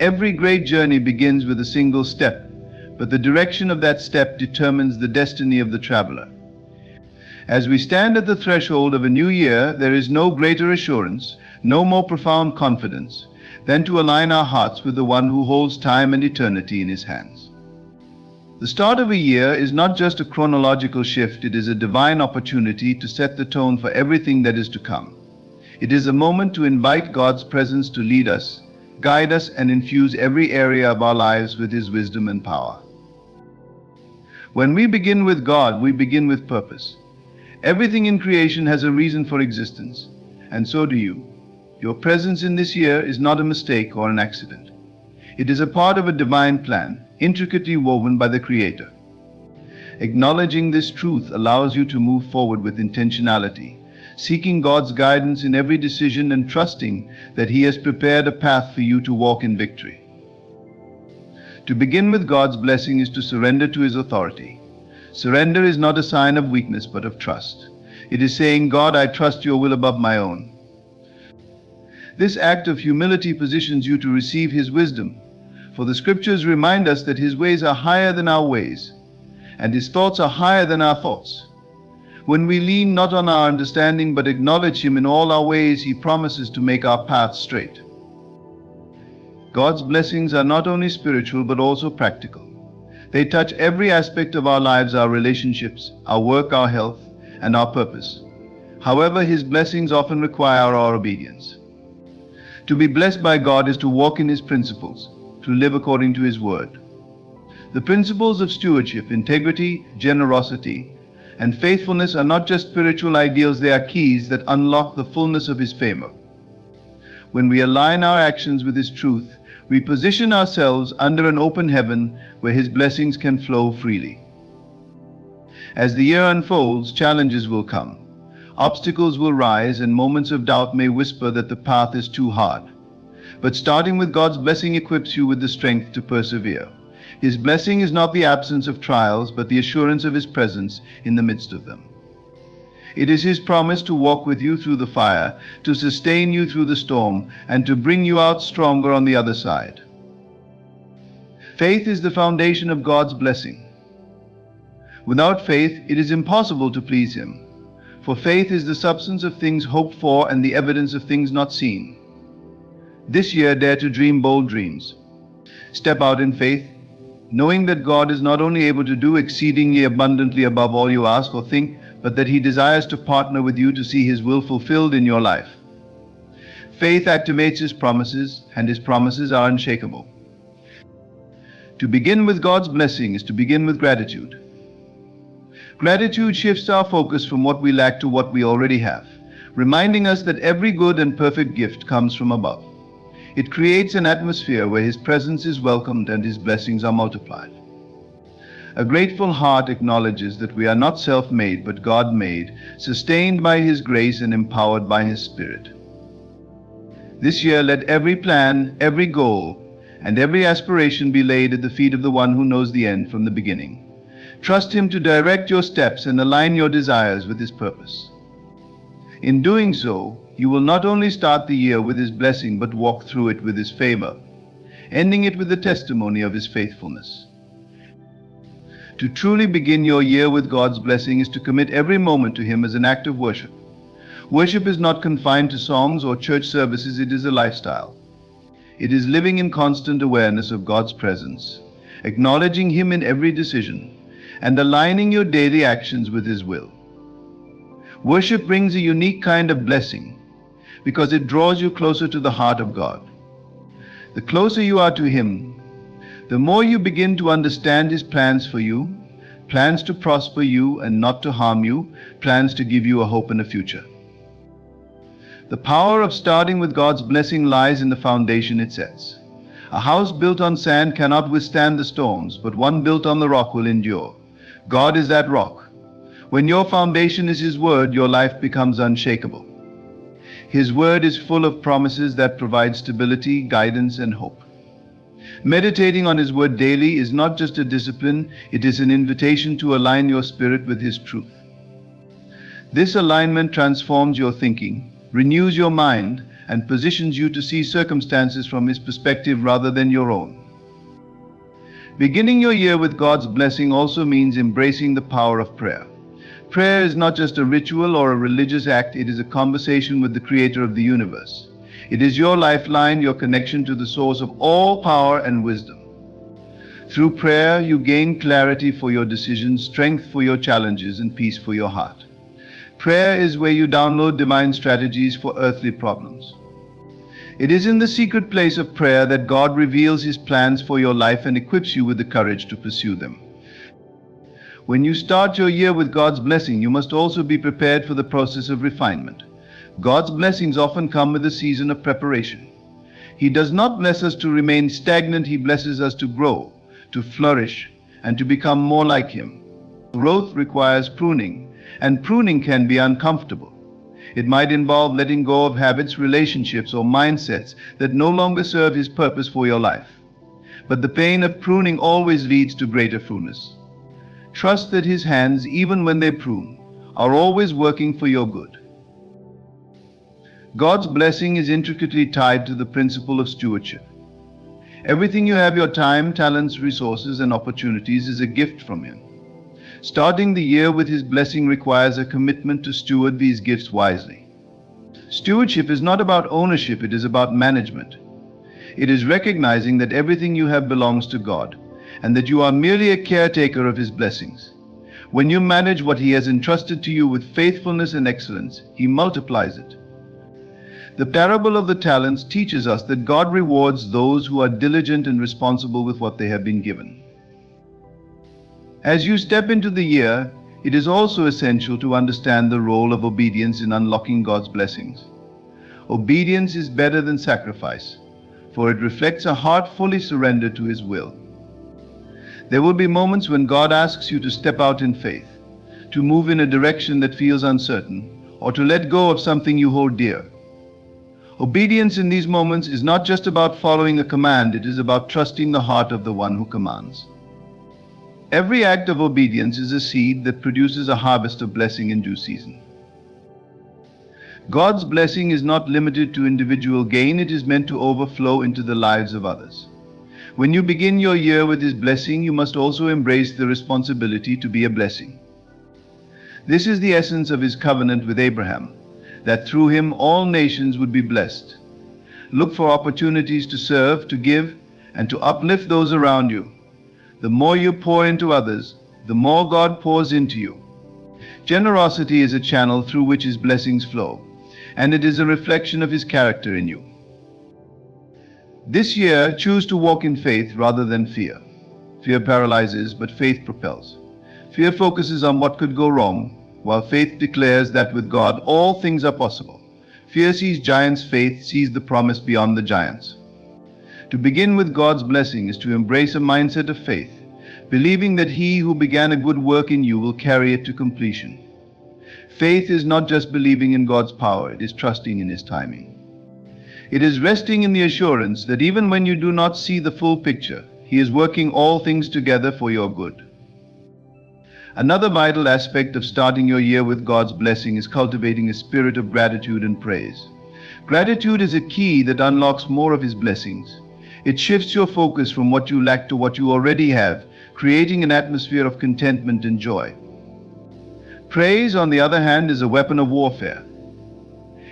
Every great journey begins with a single step, but the direction of that step determines the destiny of the traveler. As we stand at the threshold of a new year, there is no greater assurance, no more profound confidence, than to align our hearts with the one who holds time and eternity in his hands. The start of a year is not just a chronological shift, it is a divine opportunity to set the tone for everything that is to come. It is a moment to invite God's presence to lead us, guide us, and infuse every area of our lives with His wisdom and power. When we begin with God, we begin with purpose. Everything in creation has a reason for existence, and so do you. Your presence in this year is not a mistake or an accident. It is a part of a divine plan, intricately woven by the Creator. Acknowledging this truth allows you to move forward with intentionality, seeking God's guidance in every decision and trusting that He has prepared a path for you to walk in victory. To begin with God's blessing is to surrender to His authority. Surrender is not a sign of weakness but of trust. It is saying, God, I trust your will above my own. This act of humility positions you to receive His wisdom, for the scriptures remind us that His ways are higher than our ways, and His thoughts are higher than our thoughts. When we lean not on our understanding but acknowledge Him in all our ways, He promises to make our path straight. God's blessings are not only spiritual but also practical. They touch every aspect of our lives, our relationships, our work, our health, and our purpose. However, His blessings often require our obedience. To be blessed by God is to walk in His principles, to live according to His word. The principles of stewardship, integrity, generosity, and faithfulness are not just spiritual ideals, they are keys that unlock the fullness of His favor. When we align our actions with His truth, we position ourselves under an open heaven where His blessings can flow freely. As the year unfolds, challenges will come. Obstacles will rise, and moments of doubt may whisper that the path is too hard. But starting with God's blessing equips you with the strength to persevere. His blessing is not the absence of trials, but the assurance of His presence in the midst of them. It is His promise to walk with you through the fire, to sustain you through the storm, and to bring you out stronger on the other side. Faith is the foundation of God's blessing. Without faith, it is impossible to please Him. For faith is the substance of things hoped for and the evidence of things not seen. This year, dare to dream bold dreams. Step out in faith, knowing that God is not only able to do exceedingly abundantly above all you ask or think, but that He desires to partner with you to see His will fulfilled in your life. Faith activates His promises, and His promises are unshakable. To begin with God's blessing is to begin with gratitude. Gratitude shifts our focus from what we lack to what we already have, reminding us that every good and perfect gift comes from above. It creates an atmosphere where His presence is welcomed and His blessings are multiplied. A grateful heart acknowledges that we are not self-made but God-made, sustained by His grace and empowered by His Spirit. This year, let every plan, every goal, and every aspiration be laid at the feet of the one who knows the end from the beginning. Trust Him to direct your steps and align your desires with His purpose. In doing so, you will not only start the year with His blessing but walk through it with His favor, ending it with the testimony of His faithfulness. To truly begin your year with God's blessing is to commit every moment to Him as an act of worship. Worship is not confined to songs or church services, it is a lifestyle. It is living in constant awareness of God's presence, acknowledging Him in every decision, and aligning your daily actions with His will. Worship brings a unique kind of blessing because it draws you closer to the heart of God. The closer you are to Him, the more you begin to understand His plans for you, plans to prosper you and not to harm you, plans to give you a hope and a future. The power of starting with God's blessing lies in the foundation it sets. A house built on sand cannot withstand the storms, but one built on the rock will endure. God is that rock. When your foundation is His word, your life becomes unshakable. His word is full of promises that provide stability, guidance, and hope. Meditating on His word daily is not just a discipline, it is an invitation to align your spirit with His truth. This alignment transforms your thinking, renews your mind, and positions you to see circumstances from His perspective rather than your own. Beginning your year with God's blessing also means embracing the power of prayer. Prayer is not just a ritual or a religious act, it is a conversation with the Creator of the universe. It is your lifeline, your connection to the source of all power and wisdom. Through prayer, you gain clarity for your decisions, strength for your challenges, and peace for your heart. Prayer is where you download divine strategies for earthly problems. It is in the secret place of prayer that God reveals His plans for your life and equips you with the courage to pursue them. When you start your year with God's blessing, you must also be prepared for the process of refinement. God's blessings often come with a season of preparation. He does not bless us to remain stagnant, He blesses us to grow, to flourish, and to become more like Him. Growth requires pruning, and pruning can be uncomfortable. It might involve letting go of habits, relationships, or mindsets that no longer serve His purpose for your life. But the pain of pruning always leads to greater fullness. Trust that His hands, even when they prune, are always working for your good. God's blessing is intricately tied to the principle of stewardship. Everything you have, your time, talents, resources, and opportunities, is a gift from Him. Starting the year with His blessing requires a commitment to steward these gifts wisely. Stewardship is not about ownership, it is about management. It is recognizing that everything you have belongs to God, and that you are merely a caretaker of His blessings. When you manage what He has entrusted to you with faithfulness and excellence, He multiplies it. The parable of the talents teaches us that God rewards those who are diligent and responsible with what they have been given. As you step into the year, it is also essential to understand the role of obedience in unlocking God's blessings. Obedience is better than sacrifice, for it reflects a heart fully surrendered to His will. There will be moments when God asks you to step out in faith, to move in a direction that feels uncertain, or to let go of something you hold dear. Obedience in these moments is not just about following a command, it is about trusting the heart of the one who commands. Every act of obedience is a seed that produces a harvest of blessing in due season. God's blessing is not limited to individual gain, it is meant to overflow into the lives of others. When you begin your year with His blessing, you must also embrace the responsibility to be a blessing. This is the essence of His covenant with Abraham, that through him all nations would be blessed. Look for opportunities to serve, to give, and to uplift those around you. The more you pour into others, the more God pours into you. Generosity is a channel through which His blessings flow, and it is a reflection of His character in you. This year, choose to walk in faith rather than fear. Fear paralyzes, but faith propels. Fear focuses on what could go wrong, while faith declares that with God all things are possible. Fear sees giants, faith sees the promise beyond the giants. To begin with God's blessing is to embrace a mindset of faith, believing that He who began a good work in you will carry it to completion. Faith is not just believing in God's power, it is trusting in His timing. It is resting in the assurance that even when you do not see the full picture, He is working all things together for your good. Another vital aspect of starting your year with God's blessing is cultivating a spirit of gratitude and praise. Gratitude is a key that unlocks more of His blessings. It shifts your focus from what you lack to what you already have, creating an atmosphere of contentment and joy. Praise, on the other hand, is a weapon of warfare.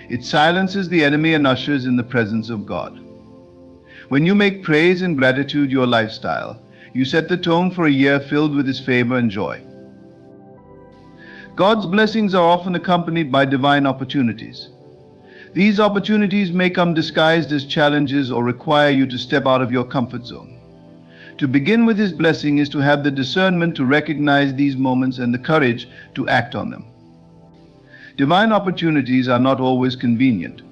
It silences the enemy and ushers in the presence of God. When you make praise and gratitude your lifestyle, you set the tone for a year filled with His favor and joy. God's blessings are often accompanied by divine opportunities. These opportunities may come disguised as challenges or require you to step out of your comfort zone. To begin with His blessing is to have the discernment to recognize these moments and the courage to act on them. Divine opportunities are not always convenient,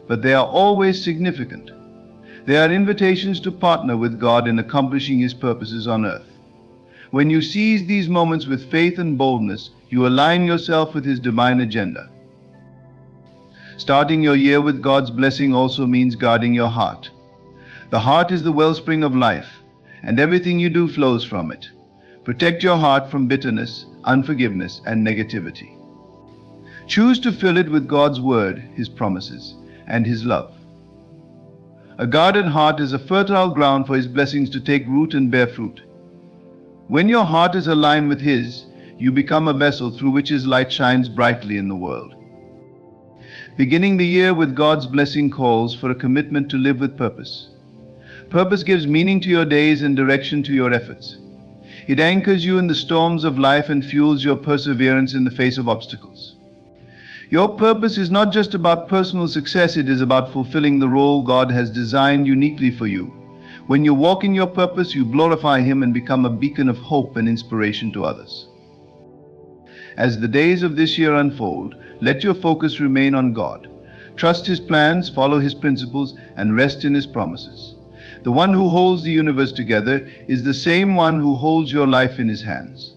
but they are always significant. They are invitations to partner with God in accomplishing His purposes on earth. When you seize these moments with faith and boldness, you align yourself with His divine agenda. Starting your year with God's blessing also means guarding your heart. The heart is the wellspring of life, and everything you do flows from it. Protect your heart from bitterness, unforgiveness, and negativity. Choose to fill it with God's word, His promises, and His love. A guarded heart is a fertile ground for His blessings to take root and bear fruit. When your heart is aligned with His, you become a vessel through which His light shines brightly in the world. Beginning the year with God's blessing calls for a commitment to live with purpose. Purpose gives meaning to your days and direction to your efforts. It anchors you in the storms of life and fuels your perseverance in the face of obstacles. Your purpose is not just about personal success, it is about fulfilling the role God has designed uniquely for you. When you walk in your purpose, you glorify Him and become a beacon of hope and inspiration to others. As the days of this year unfold, let your focus remain on God. Trust His plans, follow His principles, and rest in His promises. The one who holds the universe together is the same one who holds your life in His hands.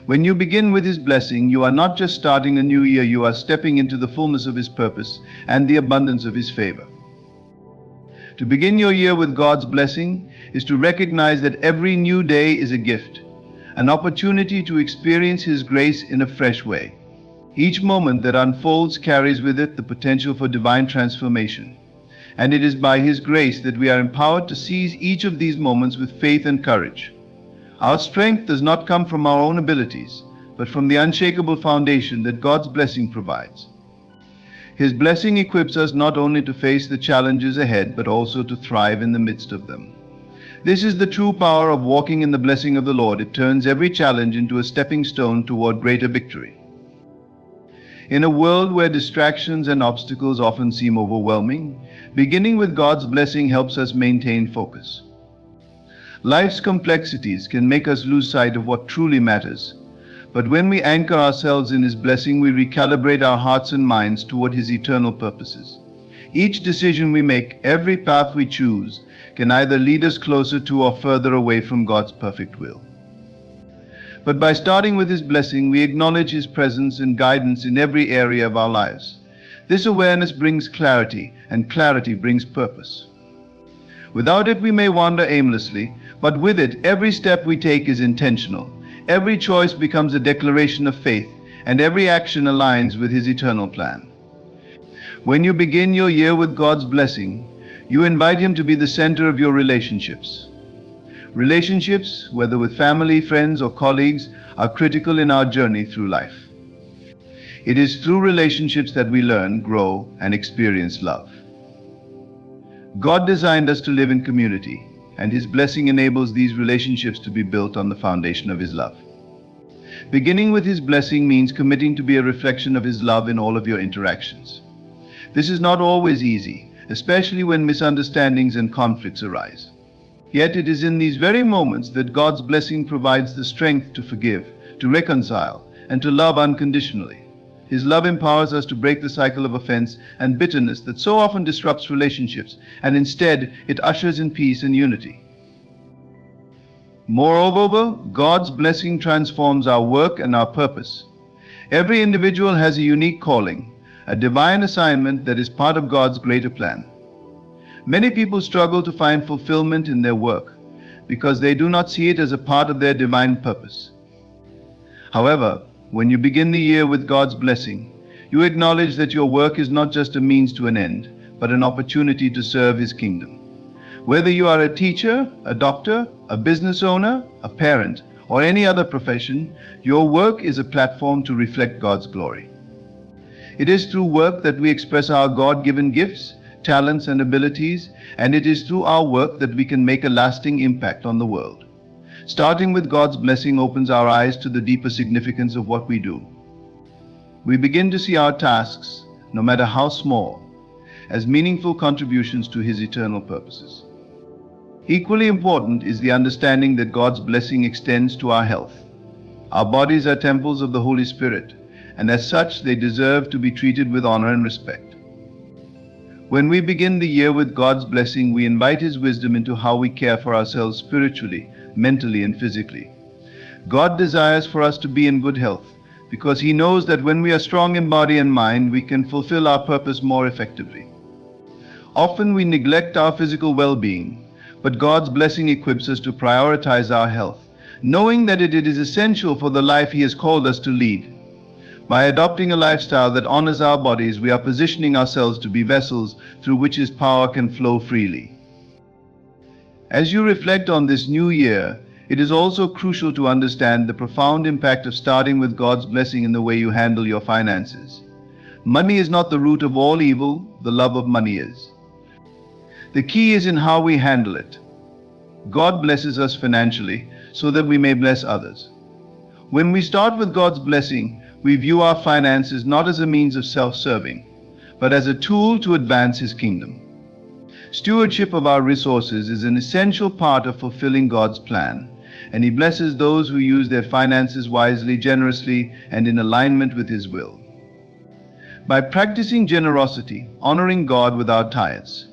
When you begin with His blessing, you are not just starting a new year, you are stepping into the fullness of His purpose and the abundance of His favor. To begin your year with God's blessing is to recognize that every new day is a gift, an opportunity to experience His grace in a fresh way. Each moment that unfolds carries with it the potential for divine transformation, and it is by His grace that we are empowered to seize each of these moments with faith and courage. Our strength does not come from our own abilities, but from the unshakable foundation that God's blessing provides. His blessing equips us not only to face the challenges ahead, but also to thrive in the midst of them. This is the true power of walking in the blessing of the Lord. It turns every challenge into a stepping stone toward greater victory. In a world where distractions and obstacles often seem overwhelming, beginning with God's blessing helps us maintain focus. Life's complexities can make us lose sight of what truly matters, but when we anchor ourselves in His blessing, we recalibrate our hearts and minds toward His eternal purposes. Each decision we make, every path we choose, can either lead us closer to or further away from God's perfect will. But by starting with His blessing, we acknowledge His presence and guidance in every area of our lives. This awareness brings clarity, and clarity brings purpose. Without it, we may wander aimlessly, but with it, every step we take is intentional. Every choice becomes a declaration of faith, and every action aligns with His eternal plan. When you begin your year with God's blessing, you invite Him to be the center of your relationships. Relationships, whether with family, friends, or colleagues, are critical in our journey through life. It is through relationships that we learn, grow, and experience love. God designed us to live in community, and His blessing enables these relationships to be built on the foundation of His love. Beginning with His blessing means committing to be a reflection of His love in all of your interactions. This is not always easy, especially when misunderstandings and conflicts arise. Yet it is in these very moments that God's blessing provides the strength to forgive, to reconcile, and to love unconditionally. His love empowers us to break the cycle of offense and bitterness that so often disrupts relationships, and instead it ushers in peace and unity. Moreover, God's blessing transforms our work and our purpose. Every individual has a unique calling, a divine assignment that is part of God's greater plan. Many people struggle to find fulfillment in their work because they do not see it as a part of their divine purpose. However, when you begin the year with God's blessing, you acknowledge that your work is not just a means to an end, but an opportunity to serve His kingdom. Whether you are a teacher, a doctor, a business owner, a parent, or any other profession, your work is a platform to reflect God's glory. It is through work that we express our God-given gifts, talents, and abilities, and it is through our work that we can make a lasting impact on the world. Starting with God's blessing opens our eyes to the deeper significance of what we do. We begin to see our tasks, no matter how small, as meaningful contributions to His eternal purposes. Equally important is the understanding that God's blessing extends to our health. Our bodies are temples of the Holy Spirit, and as such they deserve to be treated with honor and respect. When we begin the year with God's blessing, we invite His wisdom into how we care for ourselves spiritually, mentally, and physically. God desires for us to be in good health because He knows that when we are strong in body and mind, we can fulfill our purpose more effectively. Often we neglect our physical well-being, but God's blessing equips us to prioritize our health, knowing that it is essential for the life He has called us to lead. By adopting a lifestyle that honors our bodies, we are positioning ourselves to be vessels through which His power can flow freely. As you reflect on this new year, it is also crucial to understand the profound impact of starting with God's blessing in the way you handle your finances. Money is not the root of all evil, the love of money is. The key is in how we handle it. God blesses us financially so that we may bless others. When we start with God's blessing, we view our finances not as a means of self-serving, but as a tool to advance His kingdom. Stewardship of our resources is an essential part of fulfilling God's plan, and He blesses those who use their finances wisely, generously, and in alignment with His will. By practicing generosity, honoring God with our tithes,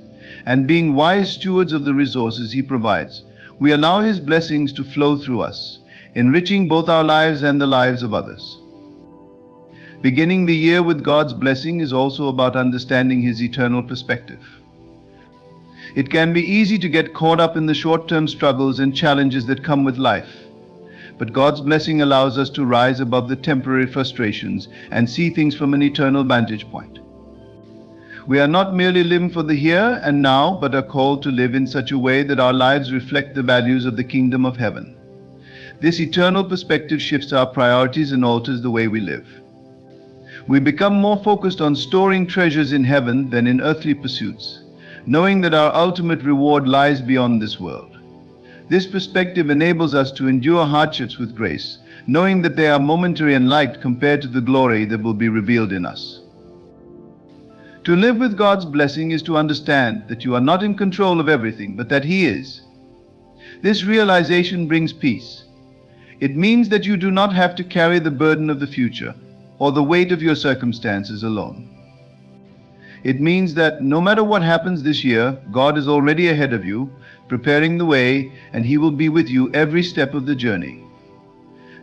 and being wise stewards of the resources He provides, we allow His blessings to flow through us, enriching both our lives and the lives of others. Beginning the year with God's blessing is also about understanding His eternal perspective. It can be easy to get caught up in the short-term struggles and challenges that come with life. But God's blessing allows us to rise above the temporary frustrations and see things from an eternal vantage point. We are not merely living for the here and now, but are called to live in such a way that our lives reflect the values of the kingdom of heaven. This eternal perspective shifts our priorities and alters the way we live. We become more focused on storing treasures in heaven than in earthly pursuits, knowing that our ultimate reward lies beyond this world. This perspective enables us to endure hardships with grace, knowing that they are momentary and light compared to the glory that will be revealed in us. To live with God's blessing is to understand that you are not in control of everything, but that He is. This realization brings peace. It means that you do not have to carry the burden of the future or the weight of your circumstances alone. It means that no matter what happens this year, God is already ahead of you, preparing the way, and He will be with you every step of the journey.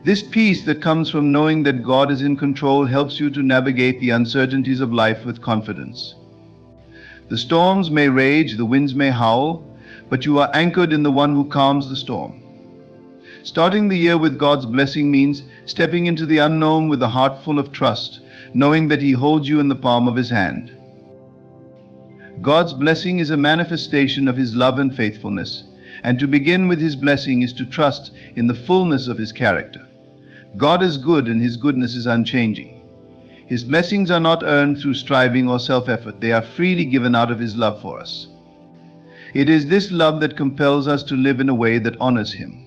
This peace that comes from knowing that God is in control helps you to navigate the uncertainties of life with confidence. The storms may rage, the winds may howl, but you are anchored in the one who calms the storm. Starting the year with God's blessing means stepping into the unknown with a heart full of trust, knowing that He holds you in the palm of His hand. God's blessing is a manifestation of His love and faithfulness, and to begin with His blessing is to trust in the fullness of His character. God is good and His goodness is unchanging. His blessings are not earned through striving or self-effort. They are freely given out of His love for us. It is this love that compels us to live in a way that honors Him.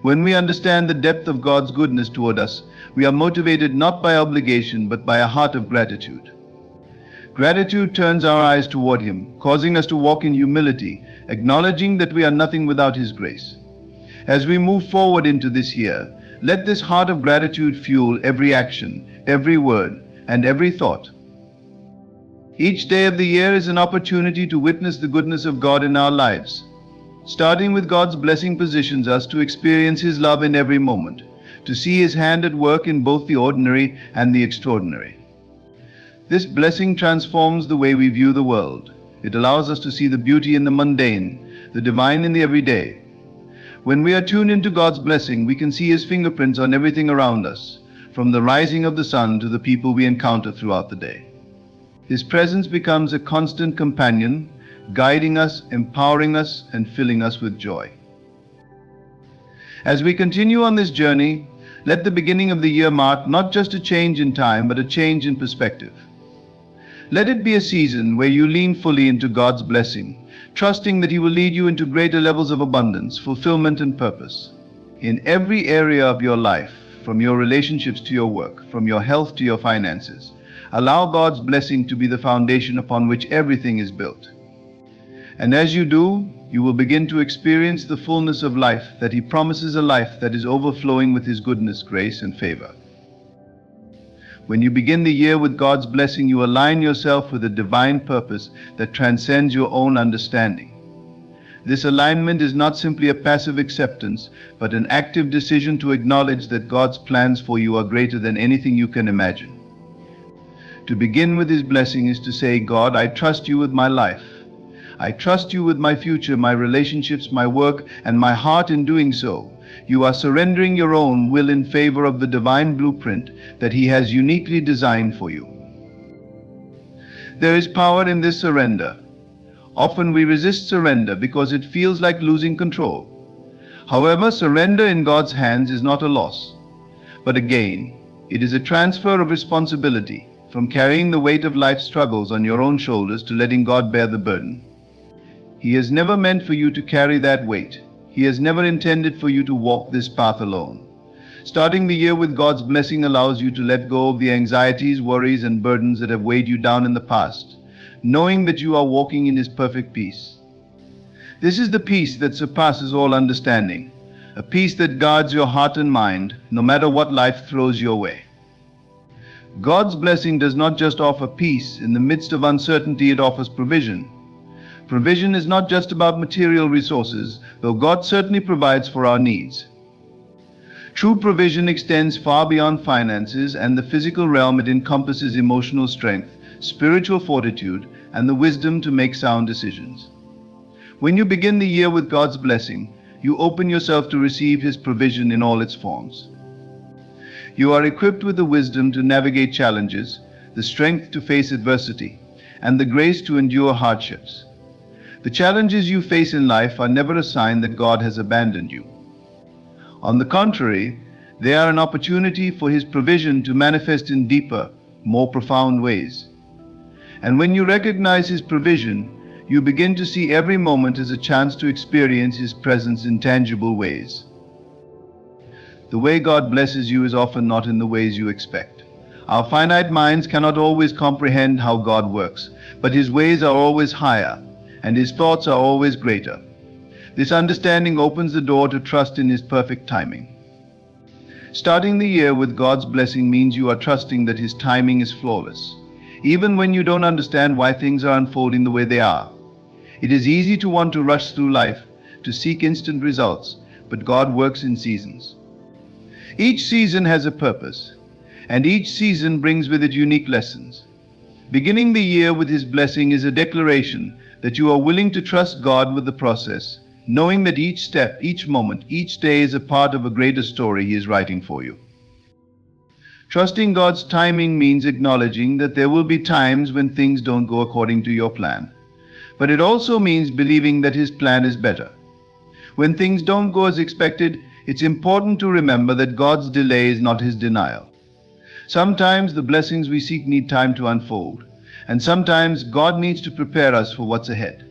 When we understand the depth of God's goodness toward us, we are motivated not by obligation but by a heart of gratitude. Gratitude turns our eyes toward Him, causing us to walk in humility, acknowledging that we are nothing without His grace. As we move forward into this year, let this heart of gratitude fuel every action, every word, and every thought. Each day of the year is an opportunity to witness the goodness of God in our lives. Starting with God's blessing positions us to experience His love in every moment, to see His hand at work in both the ordinary and the extraordinary. This blessing transforms the way we view the world. It allows us to see the beauty in the mundane, the divine in the everyday. When we are tuned into God's blessing, we can see His fingerprints on everything around us, from the rising of the sun to the people we encounter throughout the day. His presence becomes a constant companion, guiding us, empowering us, and filling us with joy. As we continue on this journey, let the beginning of the year mark not just a change in time, but a change in perspective. Let it be a season where you lean fully into God's blessing, trusting that He will lead you into greater levels of abundance, fulfillment, and purpose. In every area of your life, from your relationships to your work, from your health to your finances, allow God's blessing to be the foundation upon which everything is built. And as you do, you will begin to experience the fullness of life that He promises, a life that is overflowing with His goodness, grace, and favor. When you begin the year with God's blessing, you align yourself with a divine purpose that transcends your own understanding. This alignment is not simply a passive acceptance, but an active decision to acknowledge that God's plans for you are greater than anything you can imagine. To begin with His blessing is to say, God, I trust You with my life. I trust you with my future, my relationships, my work, and my heart in doing so. You are surrendering your own will in favor of the divine blueprint that He has uniquely designed for you. There is power in this surrender. Often we resist surrender because it feels like losing control. However, surrender in God's hands is not a loss, but a gain. It is a transfer of responsibility from carrying the weight of life's struggles on your own shoulders to letting God bear the burden. He has never meant for you to carry that weight. He has never intended for you to walk this path alone. Starting the year with God's blessing allows you to let go of the anxieties, worries, and burdens that have weighed you down in the past, knowing that you are walking in His perfect peace. This is the peace that surpasses all understanding, a peace that guards your heart and mind, no matter what life throws your way. God's blessing does not just offer peace. In the midst of uncertainty, it offers provision. Provision is not just about material resources, though God certainly provides for our needs. True provision extends far beyond finances and the physical realm. It encompasses emotional strength, spiritual fortitude, and the wisdom to make sound decisions. When you begin the year with God's blessing, you open yourself to receive His provision in all its forms. You are equipped with the wisdom to navigate challenges, the strength to face adversity, and the grace to endure hardships. The challenges you face in life are never a sign that God has abandoned you. On the contrary, they are an opportunity for His provision to manifest in deeper, more profound ways. And when you recognize His provision, you begin to see every moment as a chance to experience His presence in tangible ways. The way God blesses you is often not in the ways you expect. Our finite minds cannot always comprehend how God works, but His ways are always higher, and His thoughts are always greater. This understanding opens the door to trust in His perfect timing. Starting the year with God's blessing means you are trusting that His timing is flawless, even when you don't understand why things are unfolding the way they are. It is easy to want to rush through life, to seek instant results, but God works in seasons. Each season has a purpose, and each season brings with it unique lessons. Beginning the year with His blessing is a declaration that you are willing to trust God with the process, knowing that each step, each moment, each day is a part of a greater story He is writing for you. Trusting God's timing means acknowledging that there will be times when things don't go according to your plan. But it also means believing that His plan is better. When things don't go as expected, it's important to remember that God's delay is not His denial. Sometimes the blessings we seek need time to unfold, and sometimes God needs to prepare us for what's ahead.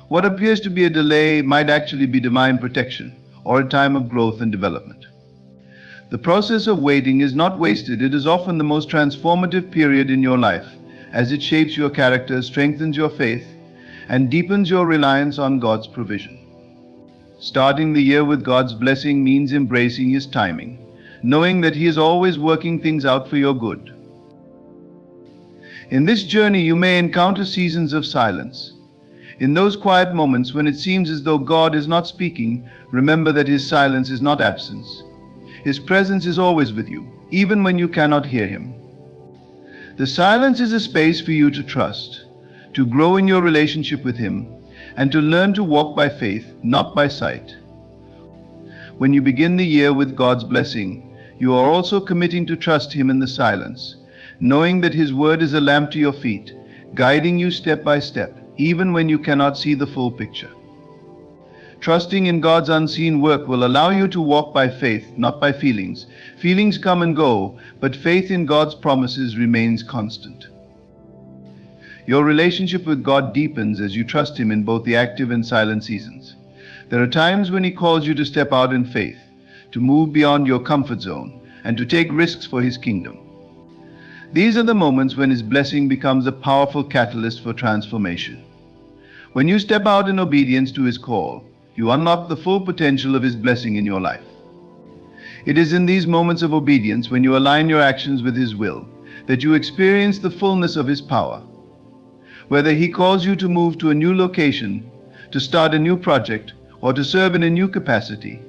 What appears to be a delay might actually be divine protection or a time of growth and development. The process of waiting is not wasted. It is often the most transformative period in your life, as it shapes your character, strengthens your faith, and deepens your reliance on God's provision. Starting the year with God's blessing means embracing His timing, knowing that He is always working things out for your good. In this journey, you may encounter seasons of silence. In those quiet moments when it seems as though God is not speaking, remember that His silence is not absence. His presence is always with you, even when you cannot hear Him. The silence is a space for you to trust, to grow in your relationship with Him, and to learn to walk by faith, not by sight. When you begin the year with God's blessing, you are also committing to trust Him in the silence, knowing that His word is a lamp to your feet, guiding you step by step, even when you cannot see the full picture. Trusting in God's unseen work will allow you to walk by faith, not by feelings. Feelings come and go, but faith in God's promises remains constant. Your relationship with God deepens as you trust Him in both the active and silent seasons. There are times when He calls you to step out in faith, to move beyond your comfort zone, and to take risks for His kingdom. These are the moments when His blessing becomes a powerful catalyst for transformation. When you step out in obedience to His call, you unlock the full potential of His blessing in your life. It is in these moments of obedience, when you align your actions with His will, that you experience the fullness of His power. Whether He calls you to move to a new location, to start a new project, or to serve in a new capacity,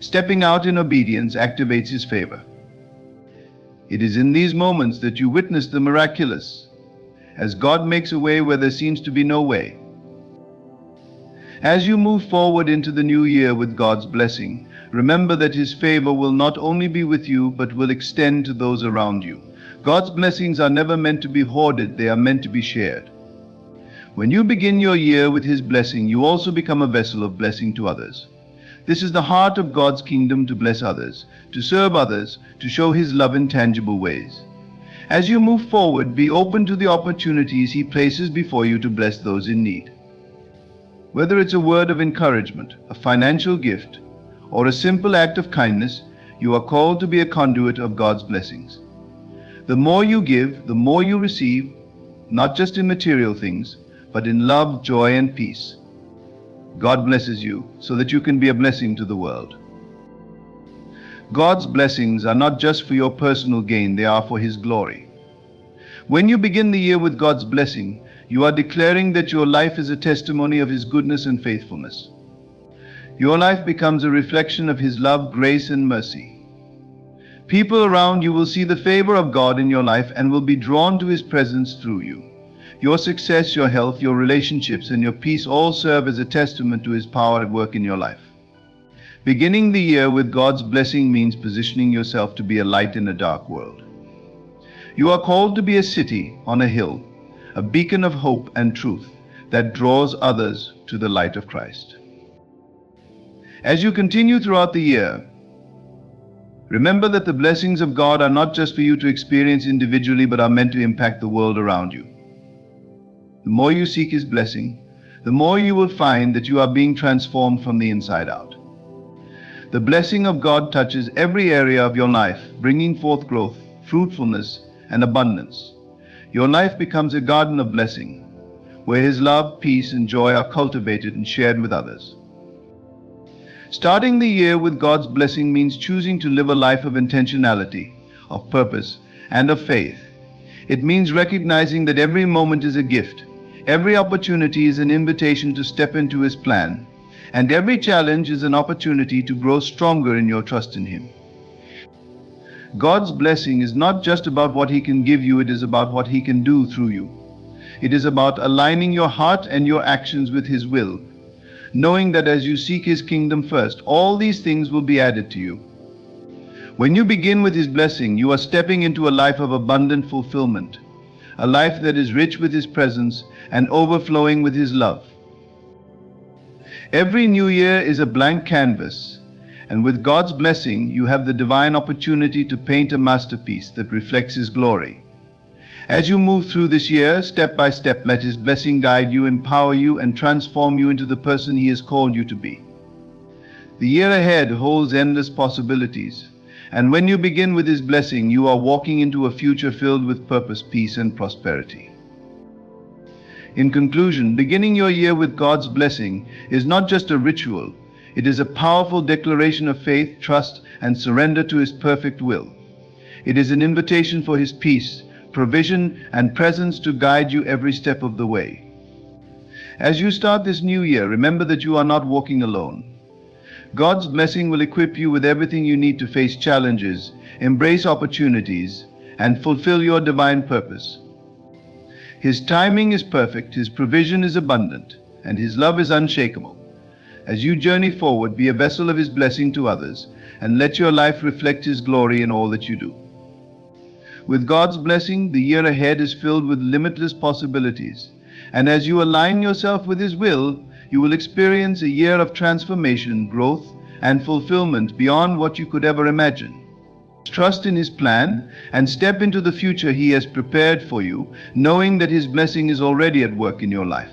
stepping out in obedience activates His favor. It is in these moments that you witness the miraculous, as God makes a way where there seems to be no way. As you move forward into the new year with God's blessing, remember that His favor will not only be with you, but will extend to those around you. God's blessings are never meant to be hoarded, they are meant to be shared. When you begin your year with His blessing, you also become a vessel of blessing to others. This is the heart of God's kingdom, to bless others, to serve others, to show His love in tangible ways. As you move forward, be open to the opportunities He places before you to bless those in need. Whether it's a word of encouragement, a financial gift, or a simple act of kindness, you are called to be a conduit of God's blessings. The more you give, the more you receive, not just in material things, but in love, joy, and peace. God blesses you so that you can be a blessing to the world. God's blessings are not just for your personal gain, they are for His glory. When you begin the year with God's blessing, you are declaring that your life is a testimony of His goodness and faithfulness. Your life becomes a reflection of His love, grace, and mercy. People around you will see the favor of God in your life and will be drawn to His presence through you. Your success, your health, your relationships, and your peace all serve as a testament to His power at work in your life. Beginning the year with God's blessing means positioning yourself to be a light in a dark world. You are called to be a city on a hill, a beacon of hope and truth that draws others to the light of Christ. As you continue throughout the year, remember that the blessings of God are not just for you to experience individually, but are meant to impact the world around you. The more you seek His blessing, the more you will find that you are being transformed from the inside out. The blessing of God touches every area of your life, bringing forth growth, fruitfulness, and abundance. Your life becomes a garden of blessing, where His love, peace, and joy are cultivated and shared with others. Starting the year with God's blessing means choosing to live a life of intentionality, of purpose, and of faith. It means recognizing that every moment is a gift, every opportunity is an invitation to step into His plan, and every challenge is an opportunity to grow stronger in your trust in Him. God's blessing is not just about what He can give you, it is about what He can do through you. It is about aligning your heart and your actions with His will, knowing that as you seek His kingdom first, all these things will be added to you. When you begin with His blessing, you are stepping into a life of abundant fulfillment, a life that is rich with His presence and overflowing with His love. Every new year is a blank canvas, and with God's blessing, you have the divine opportunity to paint a masterpiece that reflects His glory. As you move through this year, step by step, let His blessing guide you, empower you, and transform you into the person He has called you to be. The year ahead holds endless possibilities, and when you begin with His blessing, you are walking into a future filled with purpose, peace, and prosperity. In conclusion, beginning your year with God's blessing is not just a ritual, it is a powerful declaration of faith, trust, and surrender to His perfect will. It is an invitation for His peace, provision, and presence to guide you every step of the way. As you start this new year, remember that you are not walking alone. God's blessing will equip you with everything you need to face challenges, embrace opportunities, and fulfill your divine purpose. His timing is perfect, His provision is abundant, and His love is unshakable. As you journey forward, be a vessel of His blessing to others, and let your life reflect His glory in all that you do. With God's blessing, the year ahead is filled with limitless possibilities, and as you align yourself with His will, you will experience a year of transformation, growth, and fulfillment beyond what you could ever imagine. Trust in His plan and step into the future He has prepared for you, knowing that His blessing is already at work in your life.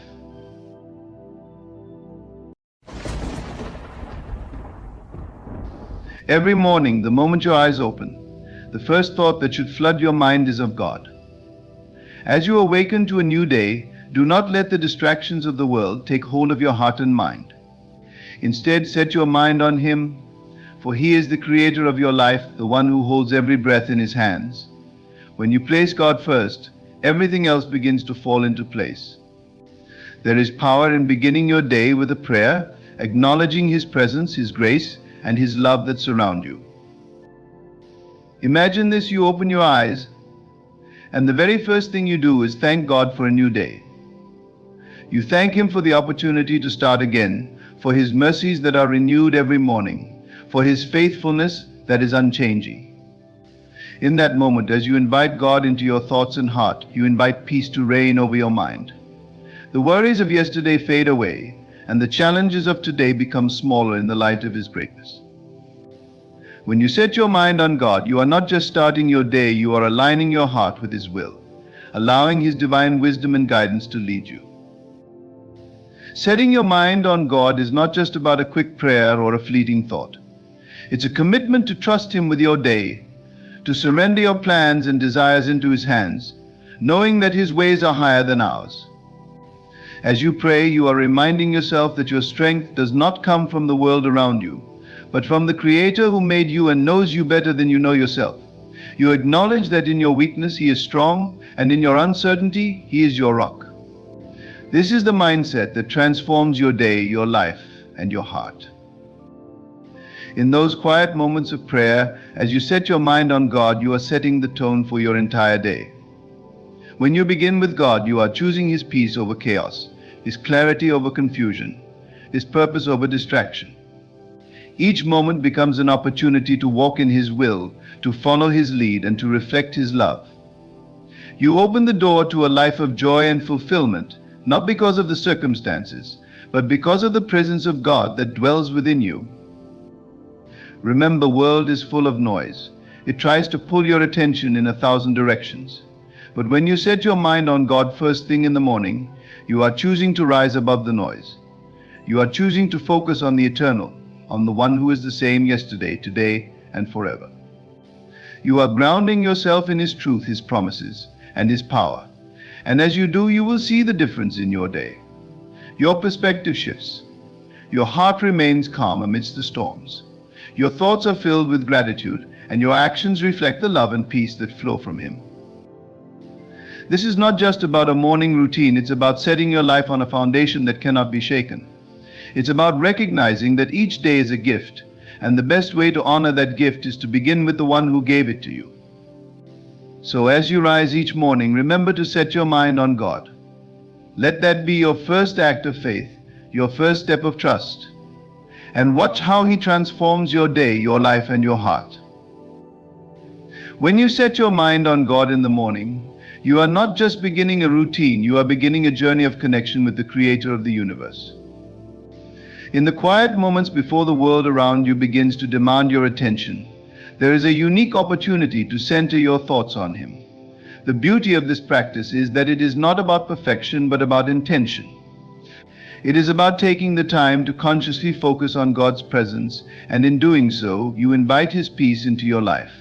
Every morning, the moment your eyes open, the first thought that should flood your mind is of God. As you awaken to a new day, do not let the distractions of the world take hold of your heart and mind. Instead, set your mind on Him, for He is the creator of your life, the one who holds every breath in His hands. When you place God first, everything else begins to fall into place. There is power in beginning your day with a prayer, acknowledging His presence, His grace, and His love that surround you. Imagine this: you open your eyes, and the very first thing you do is thank God for a new day. You thank Him for the opportunity to start again, for His mercies that are renewed every morning, for His faithfulness that is unchanging. In that moment, as you invite God into your thoughts and heart, you invite peace to reign over your mind. The worries of yesterday fade away, and the challenges of today become smaller in the light of His greatness. When you set your mind on God, you are not just starting your day, you are aligning your heart with His will, allowing His divine wisdom and guidance to lead you. Setting your mind on God is not just about a quick prayer or a fleeting thought. It's a commitment to trust Him with your day, to surrender your plans and desires into His hands, knowing that His ways are higher than ours. As you pray, you are reminding yourself that your strength does not come from the world around you, but from the Creator who made you and knows you better than you know yourself. You acknowledge that in your weakness He is strong, and in your uncertainty He is your rock. This is the mindset that transforms your day, your life, and your heart. In those quiet moments of prayer, as you set your mind on God, you are setting the tone for your entire day. When you begin with God, you are choosing His peace over chaos, His clarity over confusion, His purpose over distraction. Each moment becomes an opportunity to walk in His will, to follow His lead, and to reflect His love. You open the door to a life of joy and fulfillment, not because of the circumstances, but because of the presence of God that dwells within you. Remember, the world is full of noise. It tries to pull your attention in 1,000 directions. But when you set your mind on God first thing in the morning, you are choosing to rise above the noise. You are choosing to focus on the eternal, on the one who is the same yesterday, today, and forever. You are grounding yourself in His truth, His promises, and His power. And as you do, you will see the difference in your day. Your perspective shifts. Your heart remains calm amidst the storms. Your thoughts are filled with gratitude, and your actions reflect the love and peace that flow from Him. This is not just about a morning routine, it's about setting your life on a foundation that cannot be shaken. It's about recognizing that each day is a gift, and the best way to honor that gift is to begin with the one who gave it to you. So as you rise each morning, remember to set your mind on God. Let that be your first act of faith, your first step of trust. And watch how He transforms your day, your life, and your heart. When you set your mind on God in the morning, you are not just beginning a routine, you are beginning a journey of connection with the Creator of the universe. In the quiet moments before the world around you begins to demand your attention, there is a unique opportunity to center your thoughts on Him. The beauty of this practice is that it is not about perfection, but about intention. It is about taking the time to consciously focus on God's presence, and in doing so, you invite His peace into your life.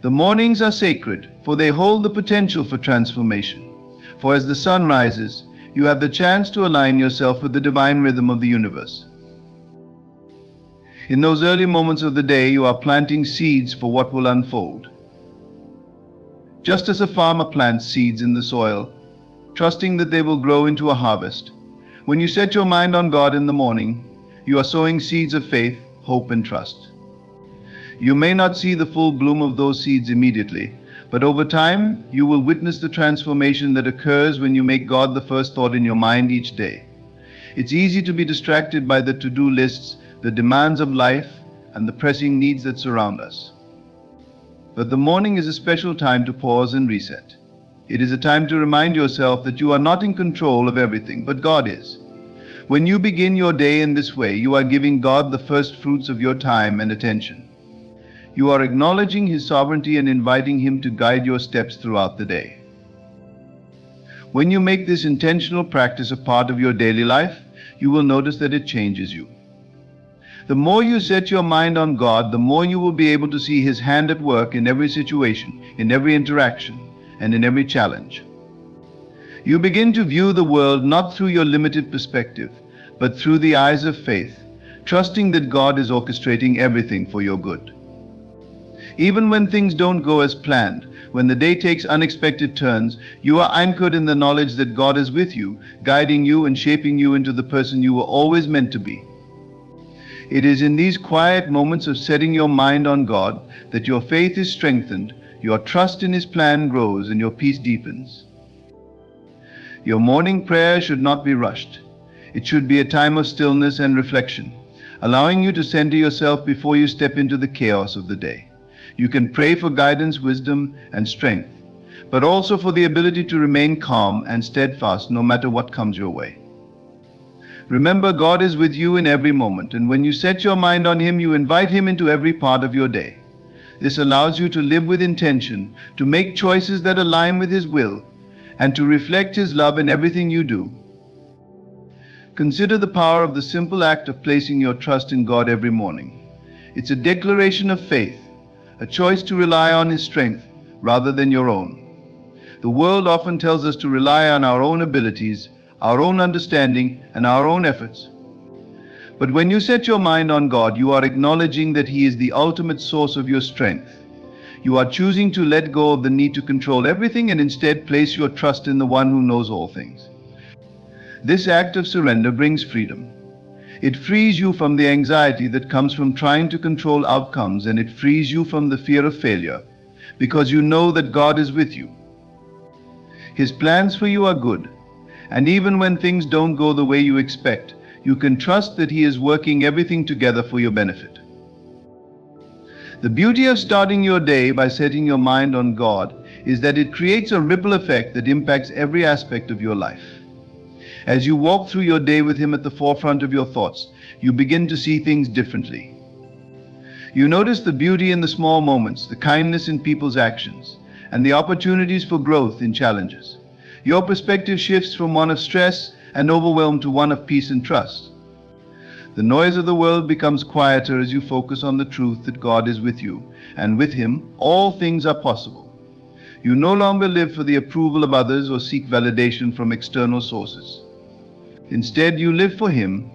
The mornings are sacred, for they hold the potential for transformation. For as the sun rises, you have the chance to align yourself with the divine rhythm of the universe. In those early moments of the day, you are planting seeds for what will unfold. Just as a farmer plants seeds in the soil, trusting that they will grow into a harvest, when you set your mind on God in the morning, you are sowing seeds of faith, hope, and trust. You may not see the full bloom of those seeds immediately, but over time, you will witness the transformation that occurs when you make God the first thought in your mind each day. It's easy to be distracted by the to-do lists, the demands of life, and the pressing needs that surround us. But the morning is a special time to pause and reset. It is a time to remind yourself that you are not in control of everything, but God is. When you begin your day in this way, you are giving God the first fruits of your time and attention. You are acknowledging His sovereignty and inviting Him to guide your steps throughout the day. When you make this intentional practice a part of your daily life, you will notice that it changes you. The more you set your mind on God, the more you will be able to see His hand at work in every situation, in every interaction, and in every challenge. You begin to view the world not through your limited perspective, but through the eyes of faith, trusting that God is orchestrating everything for your good. Even when things don't go as planned, when the day takes unexpected turns, you are anchored in the knowledge that God is with you, guiding you and shaping you into the person you were always meant to be. It is in these quiet moments of setting your mind on God that your faith is strengthened, your trust in His plan grows, and your peace deepens. Your morning prayer should not be rushed. It should be a time of stillness and reflection, allowing you to center yourself before you step into the chaos of the day. You can pray for guidance, wisdom, and strength, but also for the ability to remain calm and steadfast no matter what comes your way. Remember, God is with you in every moment, and when you set your mind on Him, you invite Him into every part of your day. This allows you to live with intention, to make choices that align with His will, and to reflect His love in everything you do. Consider the power of the simple act of placing your trust in God every morning. It's a declaration of faith, a choice to rely on His strength rather than your own. The world often tells us to rely on our own abilities, our own understanding, and our own efforts. But when you set your mind on God, you are acknowledging that He is the ultimate source of your strength. You are choosing to let go of the need to control everything and instead place your trust in the One who knows all things. This act of surrender brings freedom. It frees you from the anxiety that comes from trying to control outcomes, and it frees you from the fear of failure, because you know that God is with you. His plans for you are good, and even when things don't go the way you expect, you can trust that He is working everything together for your benefit. The beauty of starting your day by setting your mind on God is that it creates a ripple effect that impacts every aspect of your life. As you walk through your day with Him at the forefront of your thoughts, you begin to see things differently. You notice the beauty in the small moments, the kindness in people's actions, and the opportunities for growth in challenges. Your perspective shifts from one of stress and overwhelm to one of peace and trust. The noise of the world becomes quieter as you focus on the truth that God is with you, and with Him, all things are possible. You no longer live for the approval of others or seek validation from external sources. Instead, you live for Him,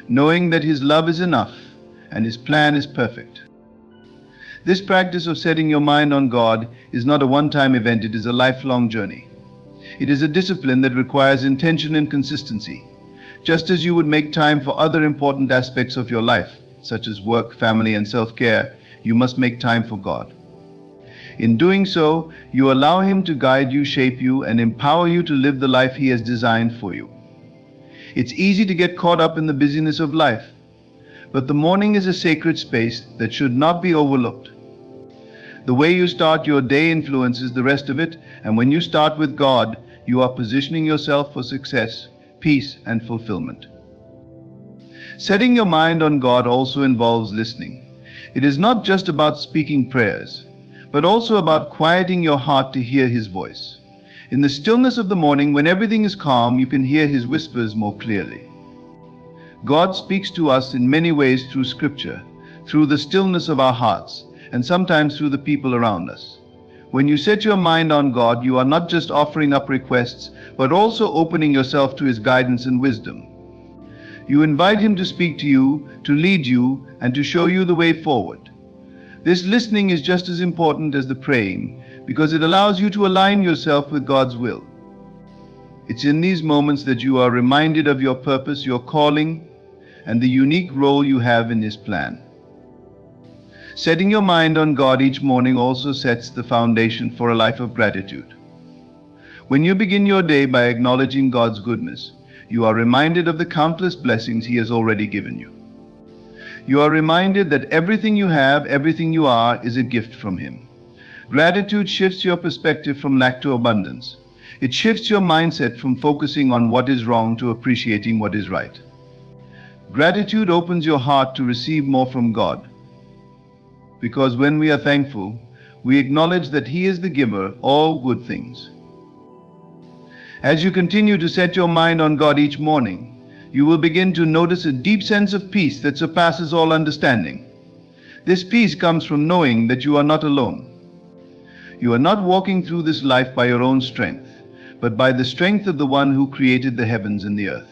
knowing that His love is enough and His plan is perfect. This practice of setting your mind on God is not a one-time event, it is a lifelong journey. It is a discipline that requires intention and consistency. Just as you would make time for other important aspects of your life, such as work, family, and self-care, you must make time for God. In doing so, you allow Him to guide you, shape you, and empower you to live the life He has designed for you. It's easy to get caught up in the busyness of life, but the morning is a sacred space that should not be overlooked. The way you start your day influences the rest of it, and when you start with God, you are positioning yourself for success, peace, and fulfillment. Setting your mind on God also involves listening. It is not just about speaking prayers, but also about quieting your heart to hear His voice. In the stillness of the morning, when everything is calm, you can hear His whispers more clearly. God speaks to us in many ways through Scripture, through the stillness of our hearts, and sometimes through the people around us. When you set your mind on God, you are not just offering up requests, but also opening yourself to His guidance and wisdom. You invite Him to speak to you, to lead you, and to show you the way forward. This listening is just as important as the praying, because it allows you to align yourself with God's will. It's in these moments that you are reminded of your purpose, your calling, and the unique role you have in His plan. Setting your mind on God each morning also sets the foundation for a life of gratitude. When you begin your day by acknowledging God's goodness, you are reminded of the countless blessings He has already given you. You are reminded that everything you have, everything you are, is a gift from Him. Gratitude shifts your perspective from lack to abundance. It shifts your mindset from focusing on what is wrong to appreciating what is right. Gratitude opens your heart to receive more from God, because when we are thankful, we acknowledge that He is the giver of all good things. As you continue to set your mind on God each morning, you will begin to notice a deep sense of peace that surpasses all understanding. This peace comes from knowing that you are not alone. You are not walking through this life by your own strength, but by the strength of the One who created the heavens and the earth.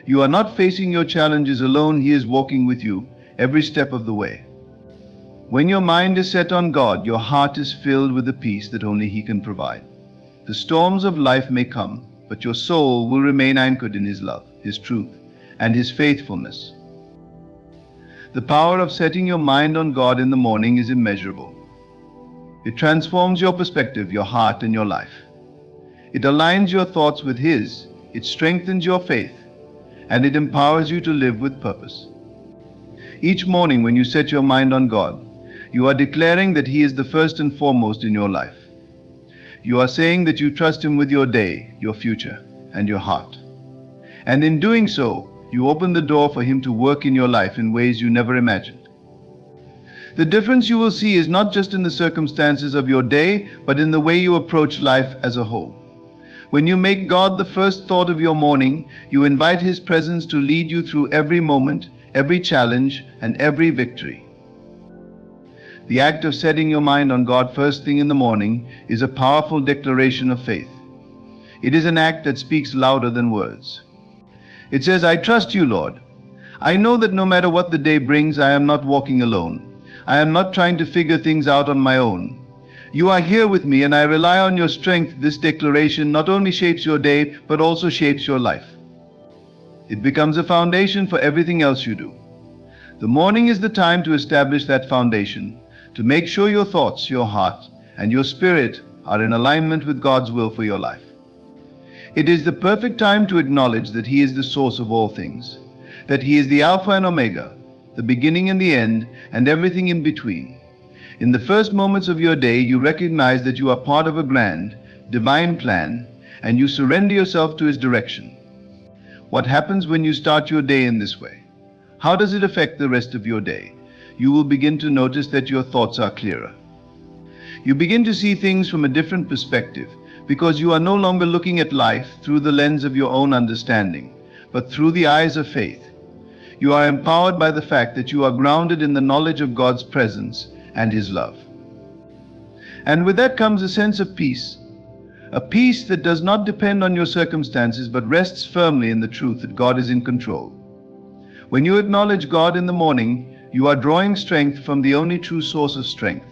You are not facing your challenges alone. He is walking with you every step of the way. When your mind is set on God, your heart is filled with the peace that only He can provide. The storms of life may come, but your soul will remain anchored in His love, His truth, and His faithfulness. The power of setting your mind on God in the morning is immeasurable. It transforms your perspective, your heart, and your life. It aligns your thoughts with His, it strengthens your faith, and it empowers you to live with purpose. Each morning when you set your mind on God, you are declaring that He is the first and foremost in your life. You are saying that you trust Him with your day, your future, and your heart. And in doing so, you open the door for Him to work in your life in ways you never imagined. The difference you will see is not just in the circumstances of your day, but in the way you approach life as a whole. When you make God the first thought of your morning, you invite His presence to lead you through every moment, every challenge, and every victory. The act of setting your mind on God first thing in the morning is a powerful declaration of faith. It is an act that speaks louder than words. It says, I trust you, Lord. I know that no matter what the day brings, I am not walking alone. I am not trying to figure things out on my own. You are here with me, and I rely on your strength. This declaration not only shapes your day, but also shapes your life. It becomes a foundation for everything else you do. The morning is the time to establish that foundation, to make sure your thoughts, your heart, and your spirit are in alignment with God's will for your life. It is the perfect time to acknowledge that He is the source of all things, that He is the Alpha and Omega, the beginning and the end, and everything in between. In the first moments of your day, you recognize that you are part of a grand, divine plan, and you surrender yourself to His direction. What happens when you start your day in this way? How does it affect the rest of your day? You will begin to notice that your thoughts are clearer. You begin to see things from a different perspective because you are no longer looking at life through the lens of your own understanding, but through the eyes of faith. You are empowered by the fact that you are grounded in the knowledge of God's presence and His love. And with that comes a sense of peace, a peace that does not depend on your circumstances but rests firmly in the truth that God is in control. When you acknowledge God in the morning, you are drawing strength from the only true source of strength.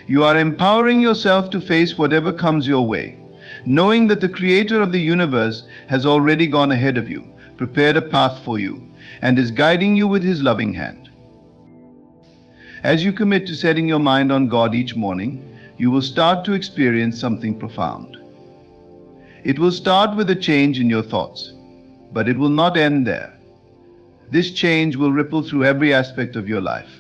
You are empowering yourself to face whatever comes your way, knowing that the Creator of the universe has already gone ahead of you, prepared a path for you, and is guiding you with His loving hand. As you commit to setting your mind on God each morning, you will start to experience something profound. It will start with a change in your thoughts, but it will not end there. This change will ripple through every aspect of your life.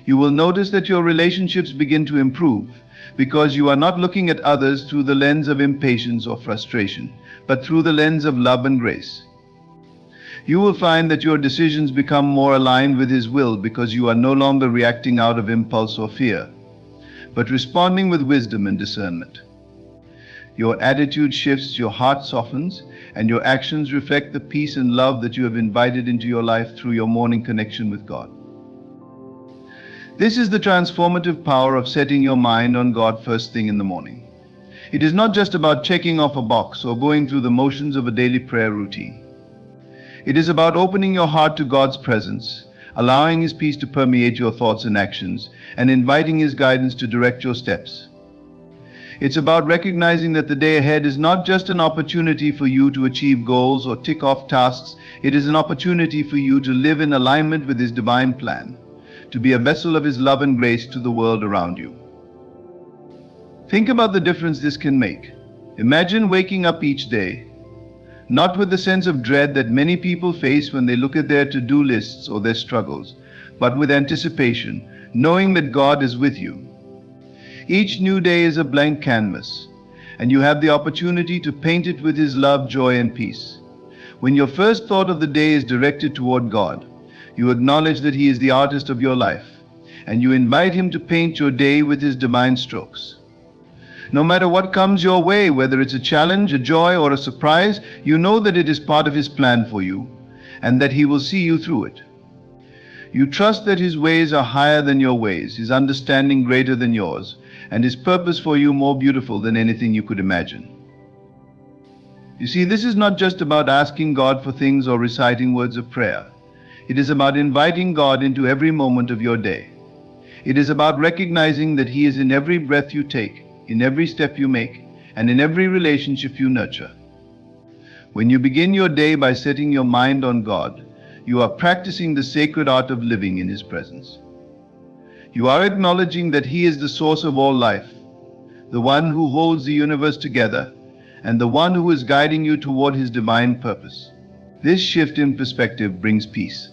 You will notice that your relationships begin to improve because you are not looking at others through the lens of impatience or frustration, but through the lens of love and grace. You will find that your decisions become more aligned with His will because you are no longer reacting out of impulse or fear, but responding with wisdom and discernment. Your attitude shifts, your heart softens, and your actions reflect the peace and love that you have invited into your life through your morning connection with God. This is the transformative power of setting your mind on God first thing in the morning. It is not just about checking off a box or going through the motions of a daily prayer routine. It is about opening your heart to God's presence, allowing His peace to permeate your thoughts and actions, and inviting His guidance to direct your steps. It's about recognizing that the day ahead is not just an opportunity for you to achieve goals or tick off tasks. It is an opportunity for you to live in alignment with His divine plan, to be a vessel of His love and grace to the world around you. Think about the difference this can make. Imagine waking up each day, not with the sense of dread that many people face when they look at their to-do lists or their struggles, but with anticipation, knowing that God is with you. Each new day is a blank canvas, and you have the opportunity to paint it with His love, joy, and peace. When your first thought of the day is directed toward God, you acknowledge that He is the artist of your life, and you invite Him to paint your day with His divine strokes. No matter what comes your way, whether it's a challenge, a joy, or a surprise, you know that it is part of His plan for you, and that He will see you through it. You trust that His ways are higher than your ways, His understanding greater than yours, and His purpose for you more beautiful than anything you could imagine. You see, this is not just about asking God for things or reciting words of prayer. It is about inviting God into every moment of your day. It is about recognizing that He is in every breath you take, in every step you make, and in every relationship you nurture. When you begin your day by setting your mind on God, you are practicing the sacred art of living in His presence. You are acknowledging that He is the source of all life, the one who holds the universe together, and the one who is guiding you toward his divine purpose. This shift in perspective brings peace.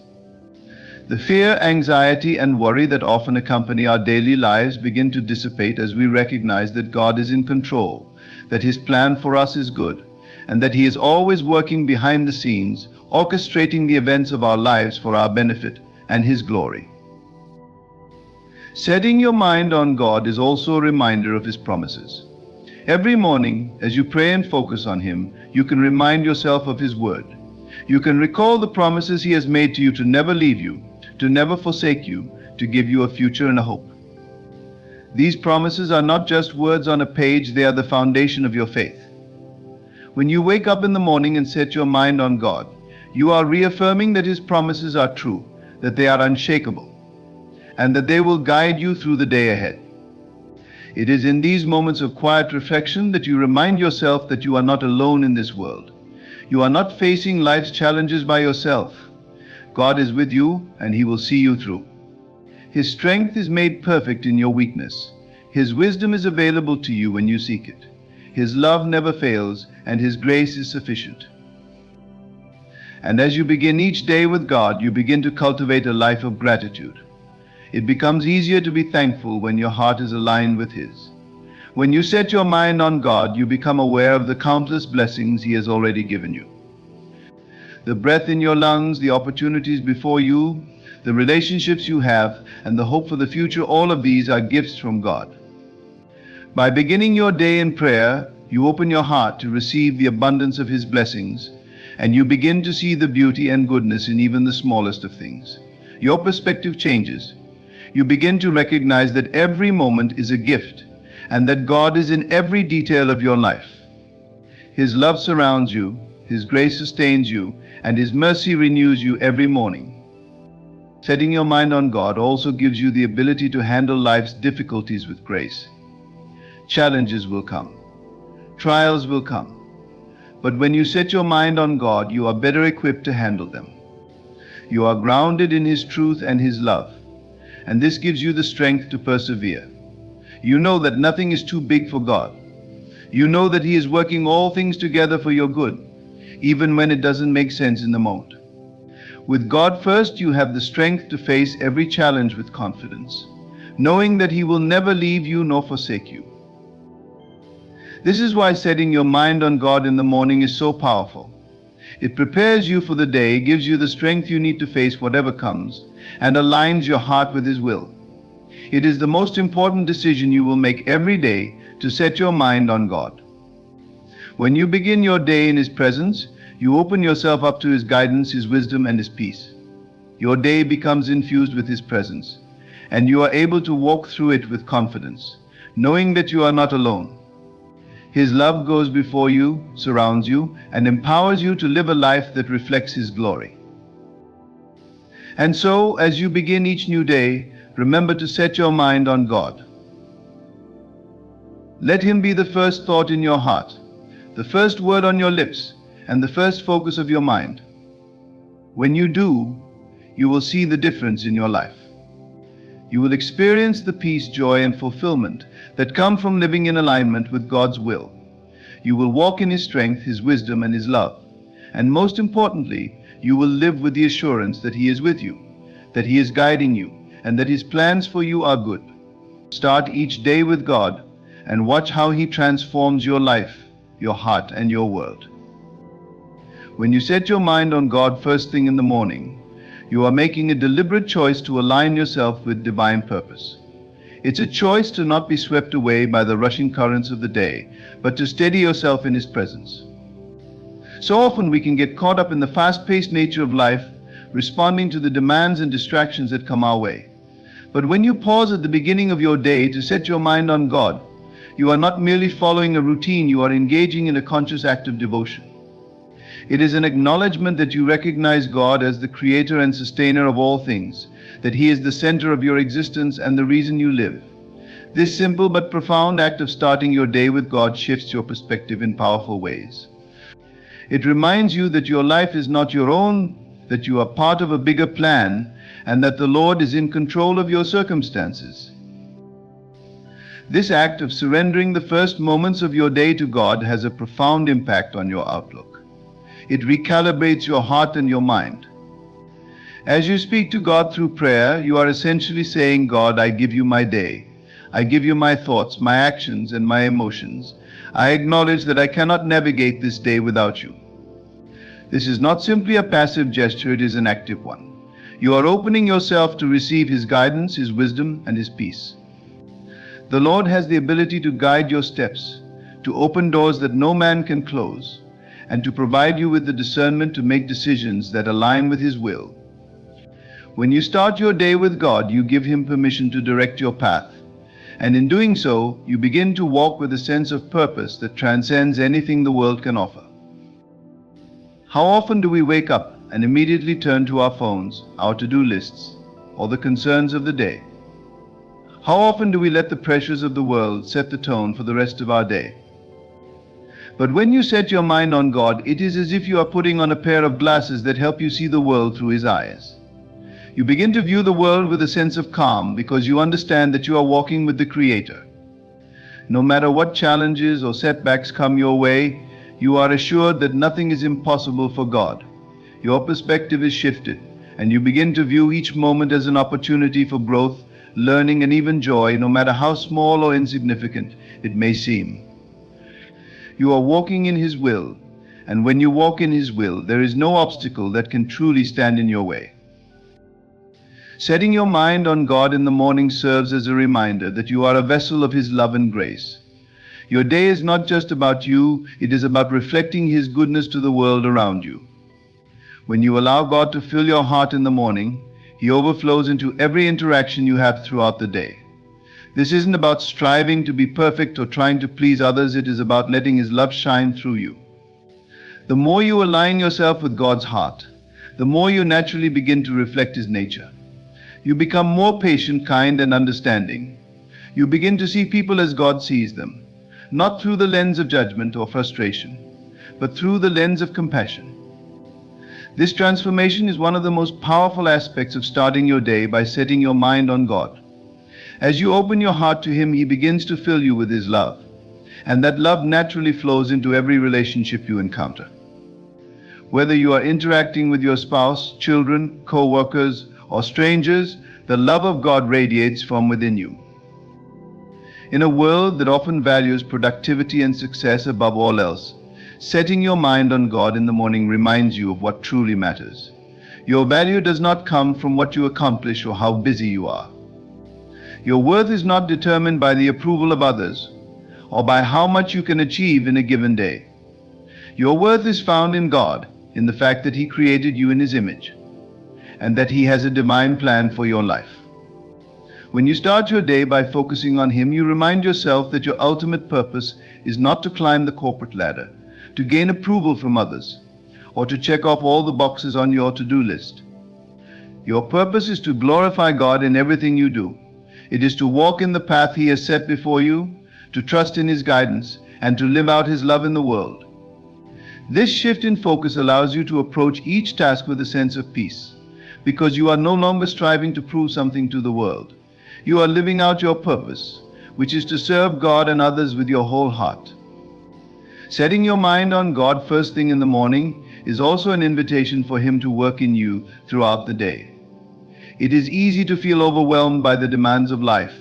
The fear, anxiety, and worry that often accompany our daily lives begin to dissipate as we recognize that God is in control, that his plan for us is good, and that he is always working behind the scenes, orchestrating the events of our lives for our benefit and his glory. Setting your mind on God is also a reminder of his promises. Every morning, as you pray and focus on him, you can remind yourself of his word. You can recall the promises he has made to you to never leave you, to never forsake you, to give you a future and a hope. These promises are not just words on a page, they are the foundation of your faith. When you wake up in the morning and set your mind on God, you are reaffirming that his promises are true, that they are unshakable, and that they will guide you through the day ahead. It is in these moments of quiet reflection that you remind yourself that you are not alone in this world. You are not facing life's challenges by yourself. God is with you, and he will see you through. His strength is made perfect in your weakness. His wisdom is available to you when you seek it. His love never fails, and his grace is sufficient. And as you begin each day with God, you begin to cultivate a life of gratitude. It becomes easier to be thankful when your heart is aligned with his. When you set your mind on God, you become aware of the countless blessings he has already given you. The breath in your lungs, the opportunities before you, the relationships you have, and the hope for the future, all of these are gifts from God. By beginning your day in prayer, you open your heart to receive the abundance of his blessings, and you begin to see the beauty and goodness in even the smallest of things. Your perspective changes. You begin to recognize that every moment is a gift, and that God is in every detail of your life. His love surrounds you, his grace sustains you, and his mercy renews you every morning. Setting your mind on God also gives you the ability to handle life's difficulties with grace. Challenges will come. Trials will come. But when you set your mind on God, you are better equipped to handle them. You are grounded in his truth and his love, and this gives you the strength to persevere. You know that nothing is too big for God. You know that he is working all things together for your good, even when it doesn't make sense in the moment. With God first, you have the strength to face every challenge with confidence, knowing that he will never leave you nor forsake you. This is why setting your mind on God in the morning is so powerful. It prepares you for the day, gives you the strength you need to face whatever comes, and aligns your heart with his will. It is the most important decision you will make every day, to set your mind on God. When you begin your day in his presence, you open yourself up to his guidance, his wisdom, and his peace. Your day becomes infused with his presence, and you are able to walk through it with confidence, knowing that you are not alone. His love goes before you, surrounds you, and empowers you to live a life that reflects his glory. And so, as you begin each new day, remember to set your mind on God. Let him be the first thought in your heart, the first word on your lips, and the first focus of your mind. When you do, you will see the difference in your life. You will experience the peace, joy, and fulfillment that come from living in alignment with God's will. You will walk in his strength, his wisdom, and his love. And most importantly, you will live with the assurance that he is with you, that he is guiding you, and that his plans for you are good. Start each day with God and watch how he transforms your life, your heart, and your world. When you set your mind on God first thing in the morning, you are making a deliberate choice to align yourself with divine purpose. It's a choice to not be swept away by the rushing currents of the day, but to steady yourself in his presence. So often we can get caught up in the fast-paced nature of life, responding to the demands and distractions that come our way. But when you pause at the beginning of your day to set your mind on God, you are not merely following a routine, you are engaging in a conscious act of devotion. It is an acknowledgement that you recognize God as the creator and sustainer of all things, that he is the center of your existence and the reason you live. This simple but profound act of starting your day with God shifts your perspective in powerful ways. It reminds you that your life is not your own, that you are part of a bigger plan, and that the Lord is in control of your circumstances. This act of surrendering the first moments of your day to God has a profound impact on your outlook. It recalibrates your heart and your mind. As you speak to God through prayer, you are essentially saying, God, I give you my day. I give you my thoughts, my actions, and my emotions. I acknowledge that I cannot navigate this day without you. This is not simply a passive gesture, it is an active one. You are opening yourself to receive His guidance, His wisdom, and His peace. The Lord has the ability to guide your steps, to open doors that no man can close, and to provide you with the discernment to make decisions that align with His will. When you start your day with God, you give Him permission to direct your path, and in doing so, you begin to walk with a sense of purpose that transcends anything the world can offer. How often do we wake up and immediately turn to our phones, our to-do lists, or the concerns of the day? How often do we let the pressures of the world set the tone for the rest of our day? But when you set your mind on God, it is as if you are putting on a pair of glasses that help you see the world through His eyes. You begin to view the world with a sense of calm because you understand that you are walking with the Creator. No matter what challenges or setbacks come your way, you are assured that nothing is impossible for God. Your perspective is shifted, and you begin to view each moment as an opportunity for growth, learning, and even joy, no matter how small or insignificant it may seem. You are walking in His will, and when you walk in His will, there is no obstacle that can truly stand in your way. Setting your mind on God in the morning serves as a reminder that you are a vessel of His love and grace. Your day is not just about you, it is about reflecting His goodness to the world around you. When you allow God to fill your heart in the morning, He overflows into every interaction you have throughout the day. This isn't about striving to be perfect or trying to please others, it is about letting His love shine through you. The more you align yourself with God's heart, the more you naturally begin to reflect His nature. You become more patient, kind, and understanding. You begin to see people as God sees them, not through the lens of judgment or frustration, but through the lens of compassion. This transformation is one of the most powerful aspects of starting your day by setting your mind on God. As you open your heart to Him, He begins to fill you with His love, and that love naturally flows into every relationship you encounter. Whether you are interacting with your spouse, children, co-workers, or strangers, the love of God radiates from within you. In a world that often values productivity and success above all else, setting your mind on God in the morning reminds you of what truly matters. Your value does not come from what you accomplish or how busy you are. Your worth is not determined by the approval of others or by how much you can achieve in a given day. Your worth is found in God, in the fact that He created you in His image, and that He has a divine plan for your life. When you start your day by focusing on Him, you remind yourself that your ultimate purpose is not to climb the corporate ladder, to gain approval from others, or to check off all the boxes on your to-do list. Your purpose is to glorify God in everything you do. It is to walk in the path He has set before you, to trust in His guidance, and to live out His love in the world. This shift in focus allows you to approach each task with a sense of peace, because you are no longer striving to prove something to the world. You are living out your purpose, which is to serve God and others with your whole heart. Setting your mind on God first thing in the morning is also an invitation for Him to work in you throughout the day. It is easy to feel overwhelmed by the demands of life,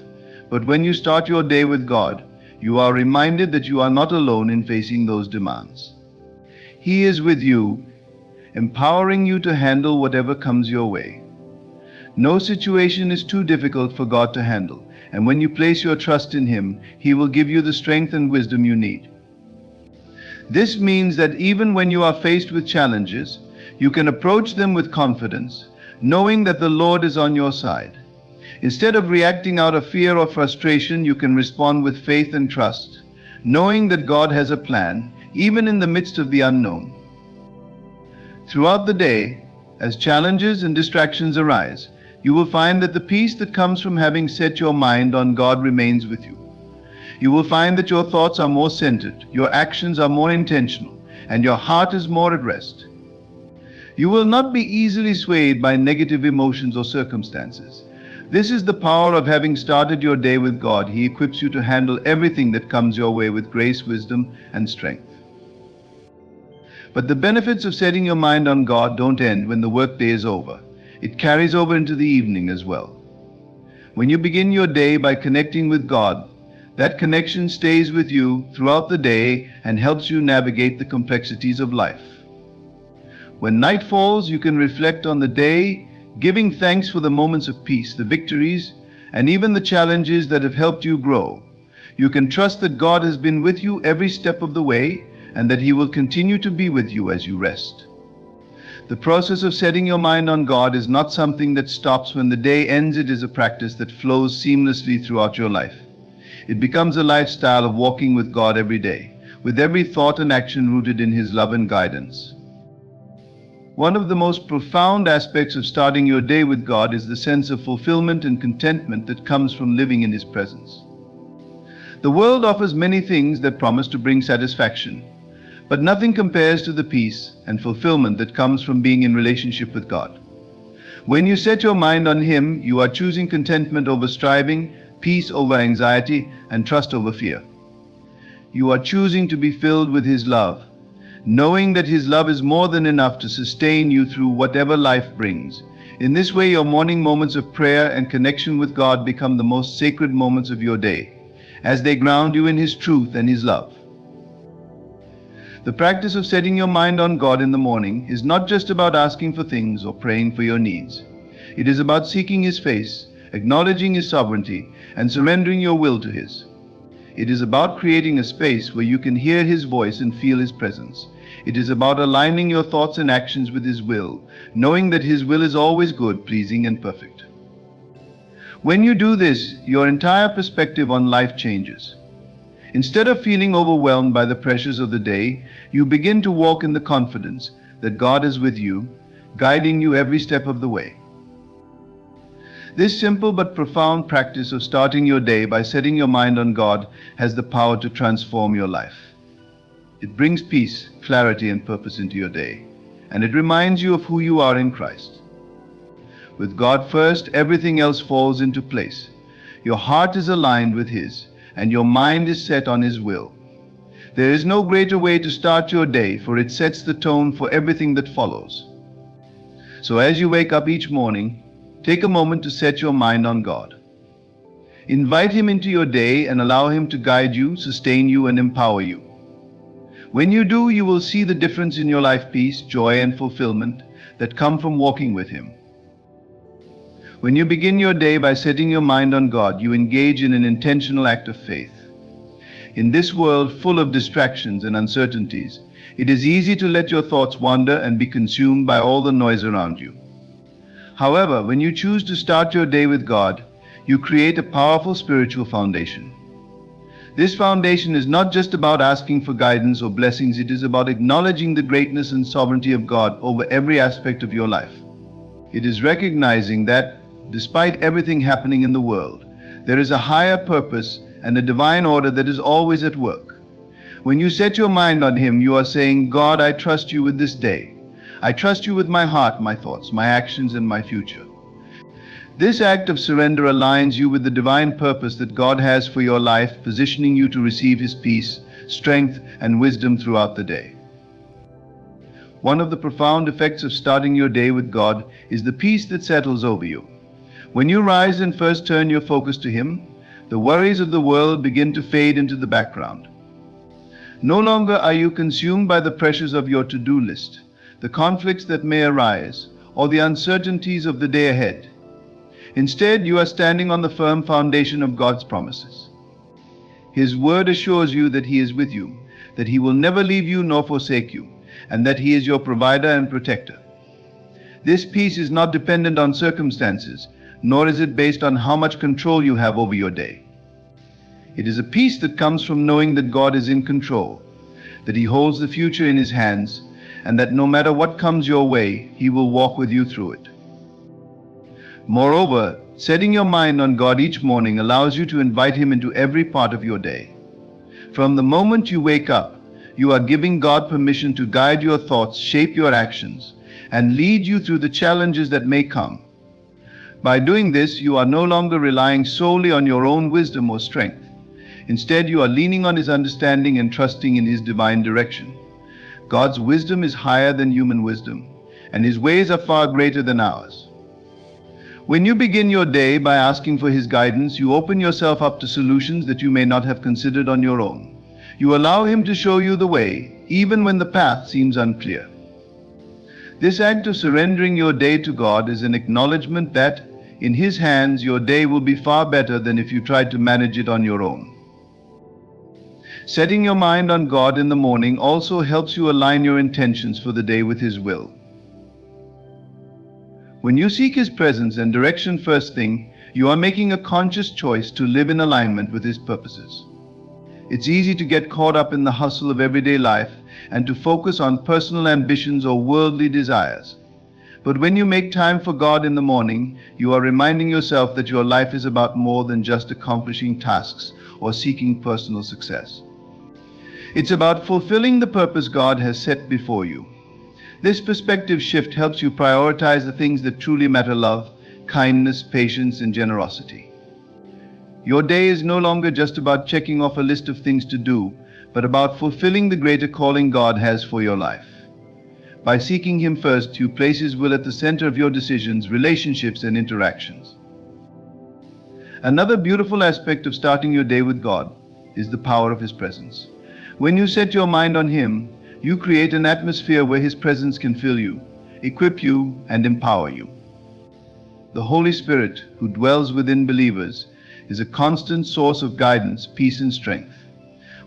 but when you start your day with God, you are reminded that you are not alone in facing those demands. He is with you, empowering you to handle whatever comes your way. No situation is too difficult for God to handle, and when you place your trust in Him, He will give you the strength and wisdom you need. This means that even when you are faced with challenges, you can approach them with confidence, knowing that the Lord is on your side. Instead of reacting out of fear or frustration, you can respond with faith and trust, knowing that God has a plan, even in the midst of the unknown. Throughout the day, as challenges and distractions arise, you will find that the peace that comes from having set your mind on God remains with you. You will find that your thoughts are more centered, your actions are more intentional, and your heart is more at rest. You will not be easily swayed by negative emotions or circumstances. This is the power of having started your day with God. He equips you to handle everything that comes your way with grace, wisdom, and strength. But the benefits of setting your mind on God don't end when the workday is over. It carries over into the evening as well. When you begin your day by connecting with God, that connection stays with you throughout the day and helps you navigate the complexities of life. When night falls, you can reflect on the day, giving thanks for the moments of peace, the victories, and even the challenges that have helped you grow. You can trust that God has been with you every step of the way and that He will continue to be with you as you rest. The process of setting your mind on God is not something that stops when the day ends. It is a practice that flows seamlessly throughout your life. It becomes a lifestyle of walking with God every day, with every thought and action rooted in His love and guidance. One of the most profound aspects of starting your day with God is the sense of fulfillment and contentment that comes from living in His presence. The world offers many things that promise to bring satisfaction, but nothing compares to the peace and fulfillment that comes from being in relationship with God. When you set your mind on Him, you are choosing contentment over striving, peace over anxiety, and trust over fear. You are choosing to be filled with His love, knowing that His love is more than enough to sustain you through whatever life brings. In this way, your morning moments of prayer and connection with God become the most sacred moments of your day, as they ground you in His truth and His love. The practice of setting your mind on God in the morning is not just about asking for things or praying for your needs. It is about seeking His face, acknowledging His sovereignty, and surrendering your will to His. It is about creating a space where you can hear His voice and feel His presence. It is about aligning your thoughts and actions with His will, knowing that His will is always good, pleasing, and perfect. When you do this, your entire perspective on life changes. Instead of feeling overwhelmed by the pressures of the day, you begin to walk in the confidence that God is with you, guiding you every step of the way. This simple but profound practice of starting your day by setting your mind on God has the power to transform your life. It brings peace, clarity, and purpose into your day, and it reminds you of who you are in Christ. With God first, everything else falls into place. Your heart is aligned with His, and your mind is set on His will. There is no greater way to start your day, for it sets the tone for everything that follows. So as you wake up each morning, take a moment to set your mind on God. Invite Him into your day and allow Him to guide you, sustain you, and empower you. When you do, you will see the difference in your life, peace, joy, and fulfillment that come from walking with Him. When you begin your day by setting your mind on God, you engage in an intentional act of faith. In this world full of distractions and uncertainties, it is easy to let your thoughts wander and be consumed by all the noise around you. However, when you choose to start your day with God, you create a powerful spiritual foundation. This foundation is not just about asking for guidance or blessings, it is about acknowledging the greatness and sovereignty of God over every aspect of your life. It is recognizing that, despite everything happening in the world, there is a higher purpose and a divine order that is always at work. When you set your mind on Him, you are saying, God, I trust you with this day. I trust you with my heart, my thoughts, my actions, and my future. This act of surrender aligns you with the divine purpose that God has for your life, positioning you to receive His peace, strength, and wisdom throughout the day. One of the profound effects of starting your day with God is the peace that settles over you. When you rise and first turn your focus to Him, the worries of the world begin to fade into the background. No longer are you consumed by the pressures of your to-do list, the conflicts that may arise, or the uncertainties of the day ahead. Instead, you are standing on the firm foundation of God's promises. His word assures you that He is with you, that He will never leave you nor forsake you, and that He is your provider and protector. This peace is not dependent on circumstances, nor is it based on how much control you have over your day. It is a peace that comes from knowing that God is in control, that He holds the future in His hands, and that no matter what comes your way, He will walk with you through it. Moreover, setting your mind on God each morning allows you to invite Him into every part of your day. From the moment you wake up, you are giving God permission to guide your thoughts, shape your actions, and lead you through the challenges that may come. By doing this, you are no longer relying solely on your own wisdom or strength. Instead, you are leaning on His understanding and trusting in His divine direction. God's wisdom is higher than human wisdom, and His ways are far greater than ours. When you begin your day by asking for His guidance, you open yourself up to solutions that you may not have considered on your own. You allow Him to show you the way, even when the path seems unclear. This act of surrendering your day to God is an acknowledgement that, in His hands, your day will be far better than if you tried to manage it on your own. Setting your mind on God in the morning also helps you align your intentions for the day with His will. When you seek His presence and direction first thing, you are making a conscious choice to live in alignment with His purposes. It's easy to get caught up in the hustle of everyday life and to focus on personal ambitions or worldly desires. But when you make time for God in the morning, you are reminding yourself that your life is about more than just accomplishing tasks or seeking personal success. It's about fulfilling the purpose God has set before you. This perspective shift helps you prioritize the things that truly matter: love, kindness, patience, and generosity. Your day is no longer just about checking off a list of things to do, but about fulfilling the greater calling God has for your life. By seeking Him first, you place His will at the center of your decisions, relationships, and interactions. Another beautiful aspect of starting your day with God is the power of His presence. When you set your mind on Him, you create an atmosphere where His presence can fill you, equip you, and empower you. The Holy Spirit, who dwells within believers, is a constant source of guidance, peace, and strength.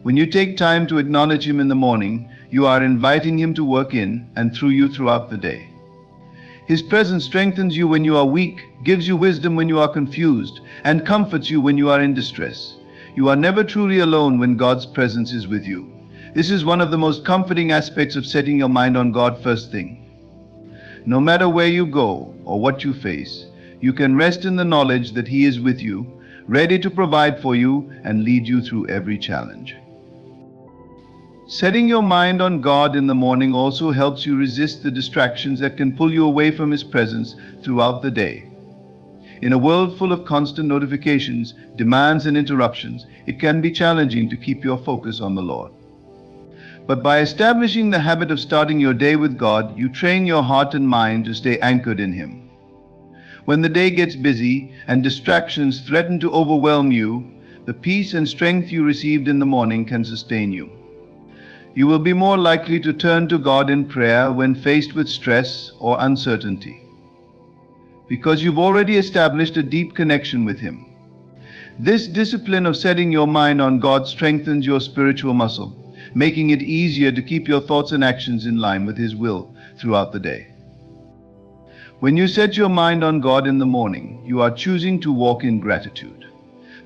When you take time to acknowledge Him in the morning, you are inviting Him to work in and through you throughout the day. His presence strengthens you when you are weak, gives you wisdom when you are confused, and comforts you when you are in distress. You are never truly alone when God's presence is with you. This is one of the most comforting aspects of setting your mind on God first thing. No matter where you go or what you face, you can rest in the knowledge that He is with you, ready to provide for you and lead you through every challenge. Setting your mind on God in the morning also helps you resist the distractions that can pull you away from His presence throughout the day. In a world full of constant notifications, demands, and interruptions, it can be challenging to keep your focus on the Lord. But by establishing the habit of starting your day with God, you train your heart and mind to stay anchored in Him. When the day gets busy and distractions threaten to overwhelm you, the peace and strength you received in the morning can sustain you. You will be more likely to turn to God in prayer when faced with stress or uncertainty, because you've already established a deep connection with Him. This discipline of setting your mind on God strengthens your spiritual muscle, making it easier to keep your thoughts and actions in line with His will throughout the day. When you set your mind on God in the morning, you are choosing to walk in gratitude.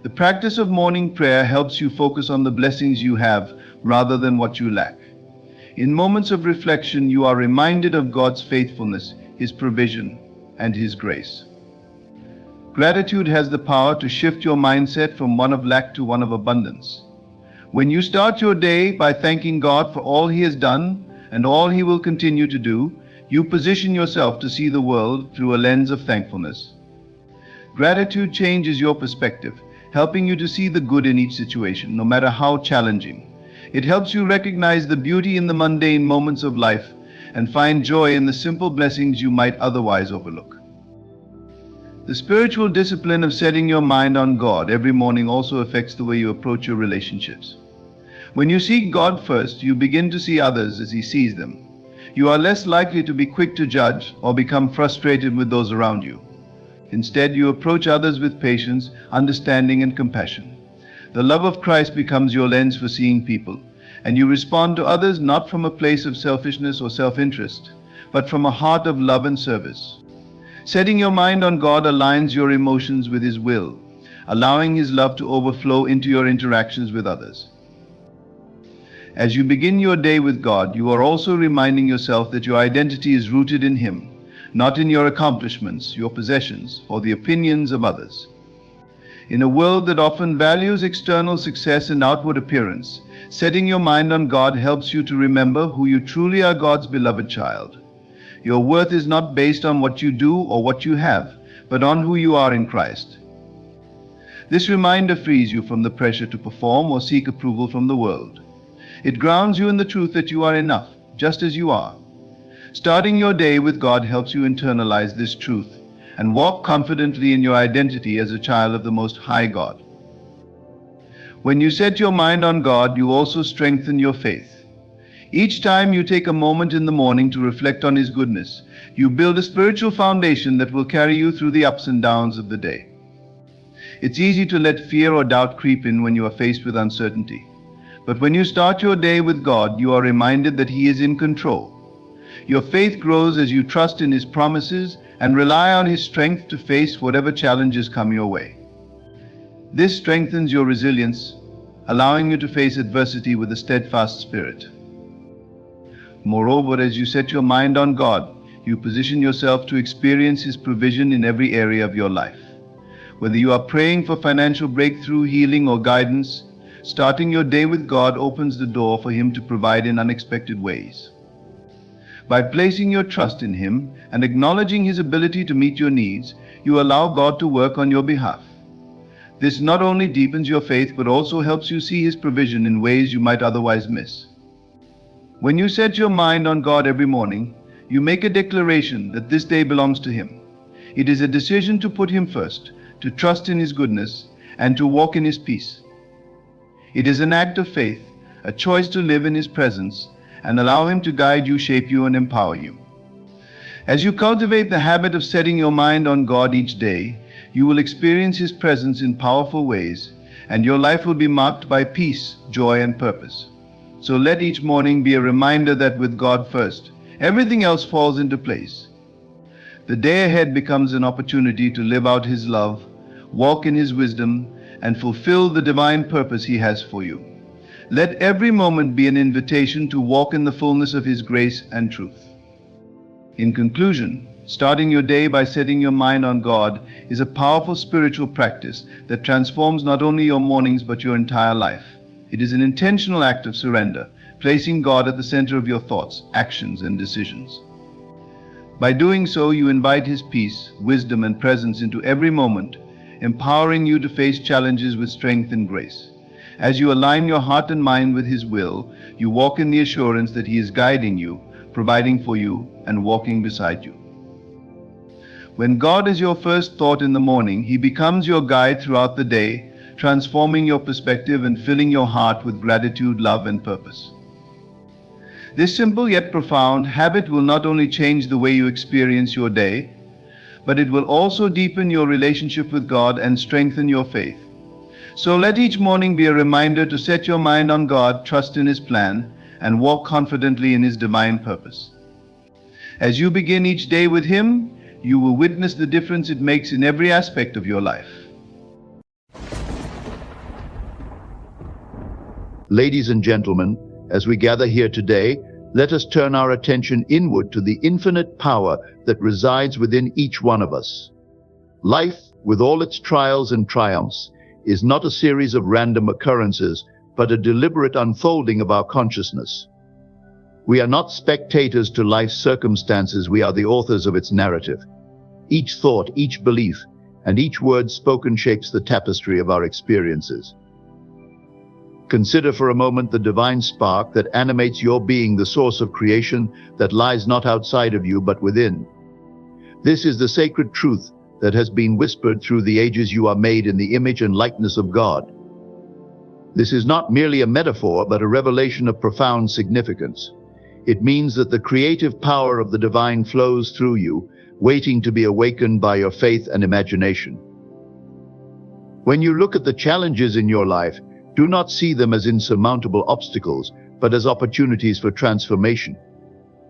The practice of morning prayer helps you focus on the blessings you have rather than what you lack. In moments of reflection, you are reminded of God's faithfulness, His provision, and His grace. Gratitude has the power to shift your mindset from one of lack to one of abundance. When you start your day by thanking God for all He has done and all He will continue to do, you position yourself to see the world through a lens of thankfulness. Gratitude changes your perspective, helping you to see the good in each situation, no matter how challenging. It helps you recognize the beauty in the mundane moments of life and find joy in the simple blessings you might otherwise overlook. The spiritual discipline of setting your mind on God every morning also affects the way you approach your relationships. When you seek God first, you begin to see others as He sees them. You are less likely to be quick to judge or become frustrated with those around you. Instead, you approach others with patience, understanding, and compassion. The love of Christ becomes your lens for seeing people, and you respond to others not from a place of selfishness or self-interest, but from a heart of love and service. Setting your mind on God aligns your emotions with His will, allowing His love to overflow into your interactions with others. As you begin your day with God, you are also reminding yourself that your identity is rooted in Him, not in your accomplishments, your possessions, or the opinions of others. In a world that often values external success and outward appearance, setting your mind on God helps you to remember who you truly are: God's beloved child. Your worth is not based on what you do or what you have, but on who you are in Christ. This reminder frees you from the pressure to perform or seek approval from the world. It grounds you in the truth that you are enough, just as you are. Starting your day with God helps you internalize this truth and walk confidently in your identity as a child of the Most High God. When you set your mind on God, you also strengthen your faith. Each time you take a moment in the morning to reflect on His goodness, you build a spiritual foundation that will carry you through the ups and downs of the day. It's easy to let fear or doubt creep in when you are faced with uncertainty. But when you start your day with God, you are reminded that He is in control. Your faith grows as you trust in His promises and rely on His strength to face whatever challenges come your way. This strengthens your resilience, allowing you to face adversity with a steadfast spirit. Moreover, as you set your mind on God, you position yourself to experience His provision in every area of your life. Whether you are praying for financial breakthrough, healing, or guidance, starting your day with God opens the door for Him to provide in unexpected ways. By placing your trust in Him and acknowledging His ability to meet your needs, you allow God to work on your behalf. This not only deepens your faith, but also helps you see His provision in ways you might otherwise miss. When you set your mind on God every morning, you make a declaration that this day belongs to Him. It is a decision to put Him first, to trust in His goodness, and to walk in His peace. It is an act of faith, a choice to live in His presence and allow Him to guide you, shape you, and empower you. As you cultivate the habit of setting your mind on God each day, you will experience His presence in powerful ways, and your life will be marked by peace, joy, and purpose. So let each morning be a reminder that with God first, everything else falls into place. The day ahead becomes an opportunity to live out His love, walk in His wisdom, and fulfill the divine purpose He has for you. Let every moment be an invitation to walk in the fullness of His grace and truth. In conclusion, starting your day by setting your mind on God is a powerful spiritual practice that transforms not only your mornings but your entire life. It is an intentional act of surrender, placing God at the center of your thoughts, actions, and decisions. By doing so, you invite His peace, wisdom, and presence into every moment, empowering you to face challenges with strength and grace. As you align your heart and mind with His will, you walk in the assurance that He is guiding you, providing for you, and walking beside you. When God is your first thought in the morning, He becomes your guide throughout the day, transforming your perspective and filling your heart with gratitude, love, and purpose. This simple yet profound habit will not only change the way you experience your day, but it will also deepen your relationship with God and strengthen your faith. So let each morning be a reminder to set your mind on God, trust in His plan, and walk confidently in His divine purpose. As you begin each day with Him, you will witness the difference it makes in every aspect of your life. Ladies and gentlemen, as we gather here today, let us turn our attention inward to the infinite power that resides within each one of us. Life, with all its trials and triumphs, is not a series of random occurrences, but a deliberate unfolding of our consciousness. We are not spectators to life's circumstances, we are the authors of its narrative. Each thought, each belief, and each word spoken shapes the tapestry of our experiences. Consider for a moment the divine spark that animates your being, the source of creation that lies not outside of you but within. This is the sacred truth that has been whispered through the ages: you are made in the image and likeness of God. This is not merely a metaphor, but a revelation of profound significance. It means that the creative power of the divine flows through you, waiting to be awakened by your faith and imagination. When you look at the challenges in your life, do not see them as insurmountable obstacles, but as opportunities for transformation.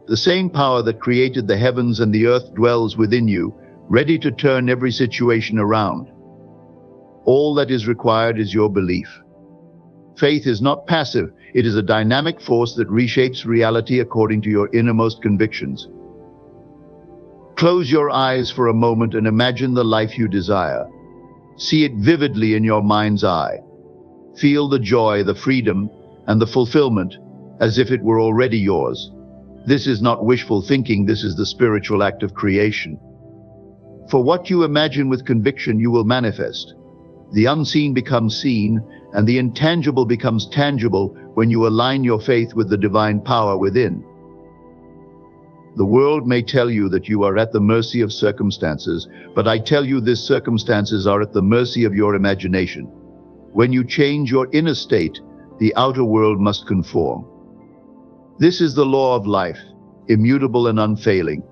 The same power that created the heavens and the earth dwells within you, ready to turn every situation around. All that is required is your belief. Faith is not passive, it is a dynamic force that reshapes reality according to your innermost convictions. Close your eyes for a moment and imagine the life you desire. See it vividly in your mind's eye. Feel the joy, the freedom, and the fulfillment as if it were already yours. This is not wishful thinking, this is the spiritual act of creation. For what you imagine with conviction, you will manifest. The unseen becomes seen, and the intangible becomes tangible when you align your faith with the divine power within. The world may tell you that you are at the mercy of circumstances, but I tell you these circumstances are at the mercy of your imagination. When you change your inner state, the outer world must conform. This is the law of life, immutable and unfailing.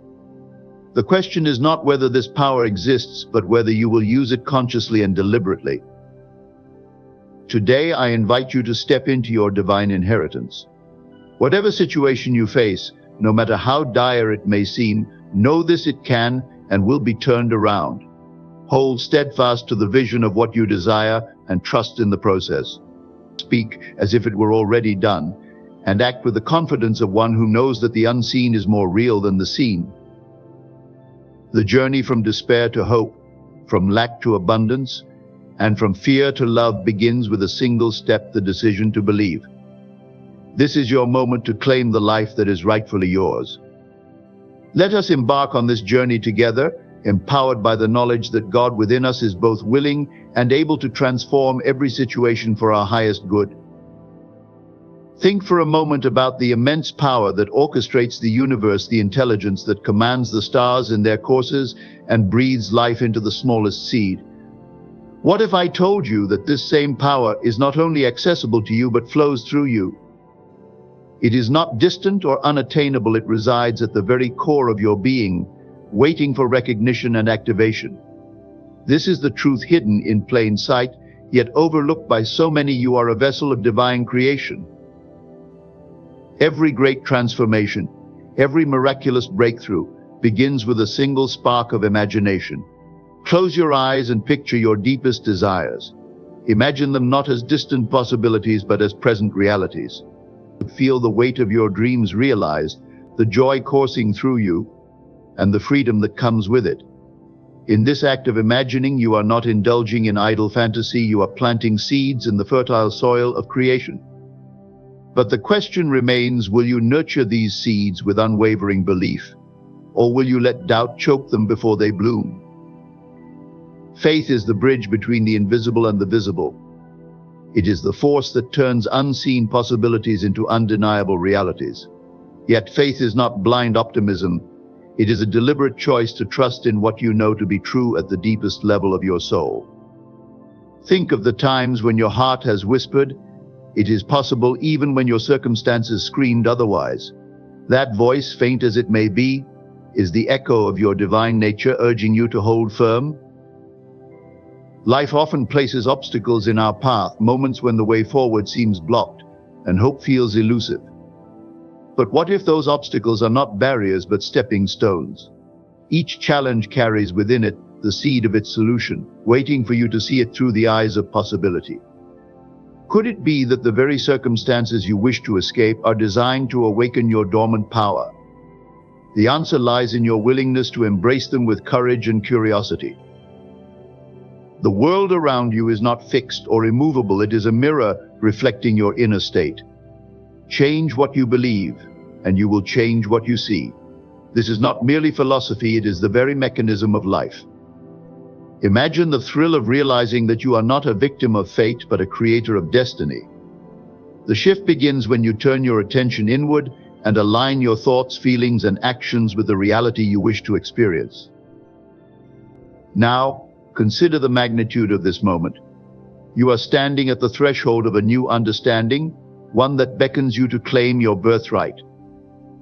The question is not whether this power exists, but whether you will use it consciously and deliberately. Today, I invite you to step into your divine inheritance. Whatever situation you face, no matter how dire it may seem, know this: it can and will be turned around. Hold steadfast to the vision of what you desire and trust in the process. Speak as if it were already done, and act with the confidence of one who knows that the unseen is more real than the seen. The journey from despair to hope, from lack to abundance, and from fear to love begins with a single step: the decision to believe. This is your moment to claim the life that is rightfully yours. Let us embark on this journey together, empowered by the knowledge that God within us is both willing and able to transform every situation for our highest good. Think for a moment about the immense power that orchestrates the universe, the intelligence that commands the stars in their courses and breathes life into the smallest seed. What if I told you that this same power is not only accessible to you but flows through you? It is not distant or unattainable. It resides at the very core of your being, waiting for recognition and activation. This is the truth hidden in plain sight, yet overlooked by so many. You are a vessel of divine creation. Every great transformation, every miraculous breakthrough begins with a single spark of imagination. Close your eyes and picture your deepest desires. Imagine them not as distant possibilities but as present realities. Feel the weight of your dreams realized, the joy coursing through you, and the freedom that comes with it. In this act of imagining, you are not indulging in idle fantasy. You are planting seeds in the fertile soil of creation. But the question remains: will you nurture these seeds with unwavering belief, or will you let doubt choke them before they bloom? Faith is the bridge between the invisible and the visible. It is the force that turns unseen possibilities into undeniable realities. Yet faith is not blind optimism. It is a deliberate choice to trust in what you know to be true at the deepest level of your soul. Think of the times when your heart has whispered, "It is possible," even when your circumstances screamed otherwise. That voice, faint as it may be, is the echo of your divine nature urging you to hold firm. Life often places obstacles in our path, moments when the way forward seems blocked and hope feels elusive. But what if those obstacles are not barriers but stepping stones? Each challenge carries within it the seed of its solution, waiting for you to see it through the eyes of possibility. Could it be that the very circumstances you wish to escape are designed to awaken your dormant power? The answer lies in your willingness to embrace them with courage and curiosity. The world around you is not fixed or immovable. It is a mirror reflecting your inner state. Change what you believe, and you will change what you see. This is not merely philosophy, it is the very mechanism of life. Imagine the thrill of realizing that you are not a victim of fate, but a creator of destiny. The shift begins when you turn your attention inward and align your thoughts, feelings, and actions with the reality you wish to experience. Now, consider the magnitude of this moment. You are standing at the threshold of a new understanding, one that beckons you to claim your birthright.